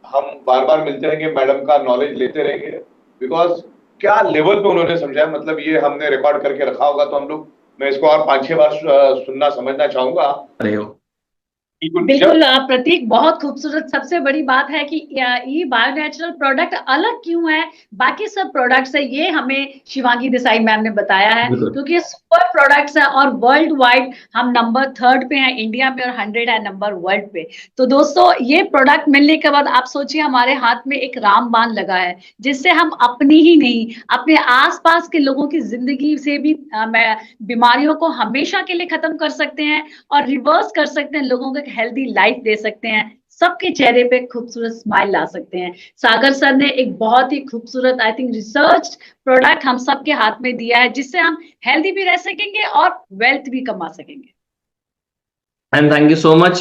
हम बार बार मिलते रहेंगे, मैडम का नॉलेज लेते रहेंगे, बिकॉज क्या लेवल पे उन्होंने समझाया, मतलब ये हमने रिकॉर्ड करके रखा होगा तो हम लोग, मैं इसको और 5-6 बार सुनना समझना चाहूंगा। अरे हो बिल्कुल प्रतीक, बहुत खूबसूरत। सबसे बड़ी बात है कि ये बायो नेचुरल प्रोडक्ट अलग क्यों है बाकी सब प्रोडक्ट से, ये हमें शिवांगी देसाई मैम ने बताया है, क्योंकि सुपर प्रोडक्ट्स है और वर्ल्ड वाइड हम नंबर 3rd पे हैं इंडिया में, और 100 है नंबर वर्ल्ड पे। तो दोस्तों, ये प्रोडक्ट मिलने के बाद आप सोचिए हमारे हाथ में एक रामबाण लगा है, जिससे हम अपनी ही नहीं, अपने आसपास के लोगों की जिंदगी से भी बीमारियों को हमेशा के लिए खत्म कर सकते हैं और रिवर्स कर सकते हैं, लोगों को हेल्दी लाइफ दे सकते हैं, सबके चेहरे पे खूबसूरत स्माइल ला सकते हैं। सागर सर ने एक बहुत ही खूबसूरत, आई थिंक रिसर्च प्रोडक्ट हम सबके हाथ में दिया है, जिससे हम हेल्दी भी रह सकेंगे और वेल्थ भी कमा सकेंगे। And thank you so much,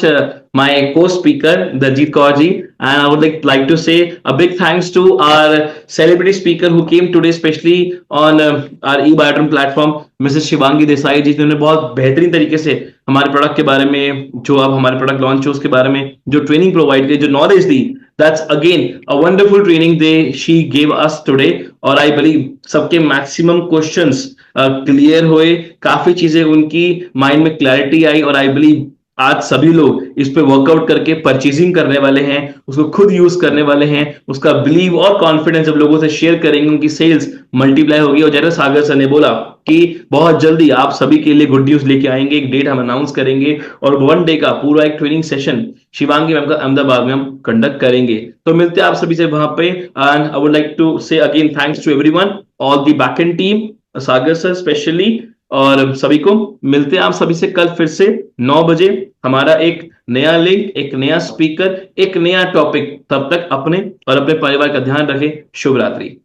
my co-speaker Daljit Kaur ji. And I would like to say a big thanks to our celebrity speaker who came today, especially on our eBiotron platform, Mrs. Shivangi Desai ji, जिन्होंने बहुत बेहतरीन तरीके से हमारे product के बारे में, जो अब हमारे प्रोडक्ट लॉन्च हो उसके बारे में जो ट्रेनिंग प्रोवाइड की, जो knowledge the, that's again a wonderful training she gave us today. और I believe सबके मैक्सिमम क्वेश्चंस क्लियर हुए, काफी चीजें उनकी माइंड में क्लैरिटी आई, और I believe आज सभी लोग इस पे वर्कआउट करके परचेजिंग करने वाले हैं, उसको खुद यूज करने वाले हैं, उसका बिलीव और कॉन्फिडेंस जब लोगों से शेयर करेंगे, उनकी सेल्स मल्टीप्लाई होगी। और जैसे सागर सर ने बोला कि बहुत जल्दी आप सभी के लिए गुड न्यूज लेके आएंगे, एक डेट हम अनाउंस करेंगे, और 1 डे का पूरा एक ट्रेनिंग सेशन शिवांगी मैम का अहमदाबाद में हम कंडक्ट करेंगे। तो मिलते हैं आप सभी से वहां पे। And I would like to say again thanks to everyone, all the back end team, Sagar sir specially, और सभी को मिलते हैं आप सभी से कल फिर से 9 बजे। हमारा एक नया लिंक, एक नया स्पीकर, एक नया टॉपिक। तब तक अपने और अपने परिवार का ध्यान रखें। शुभ रात्रि।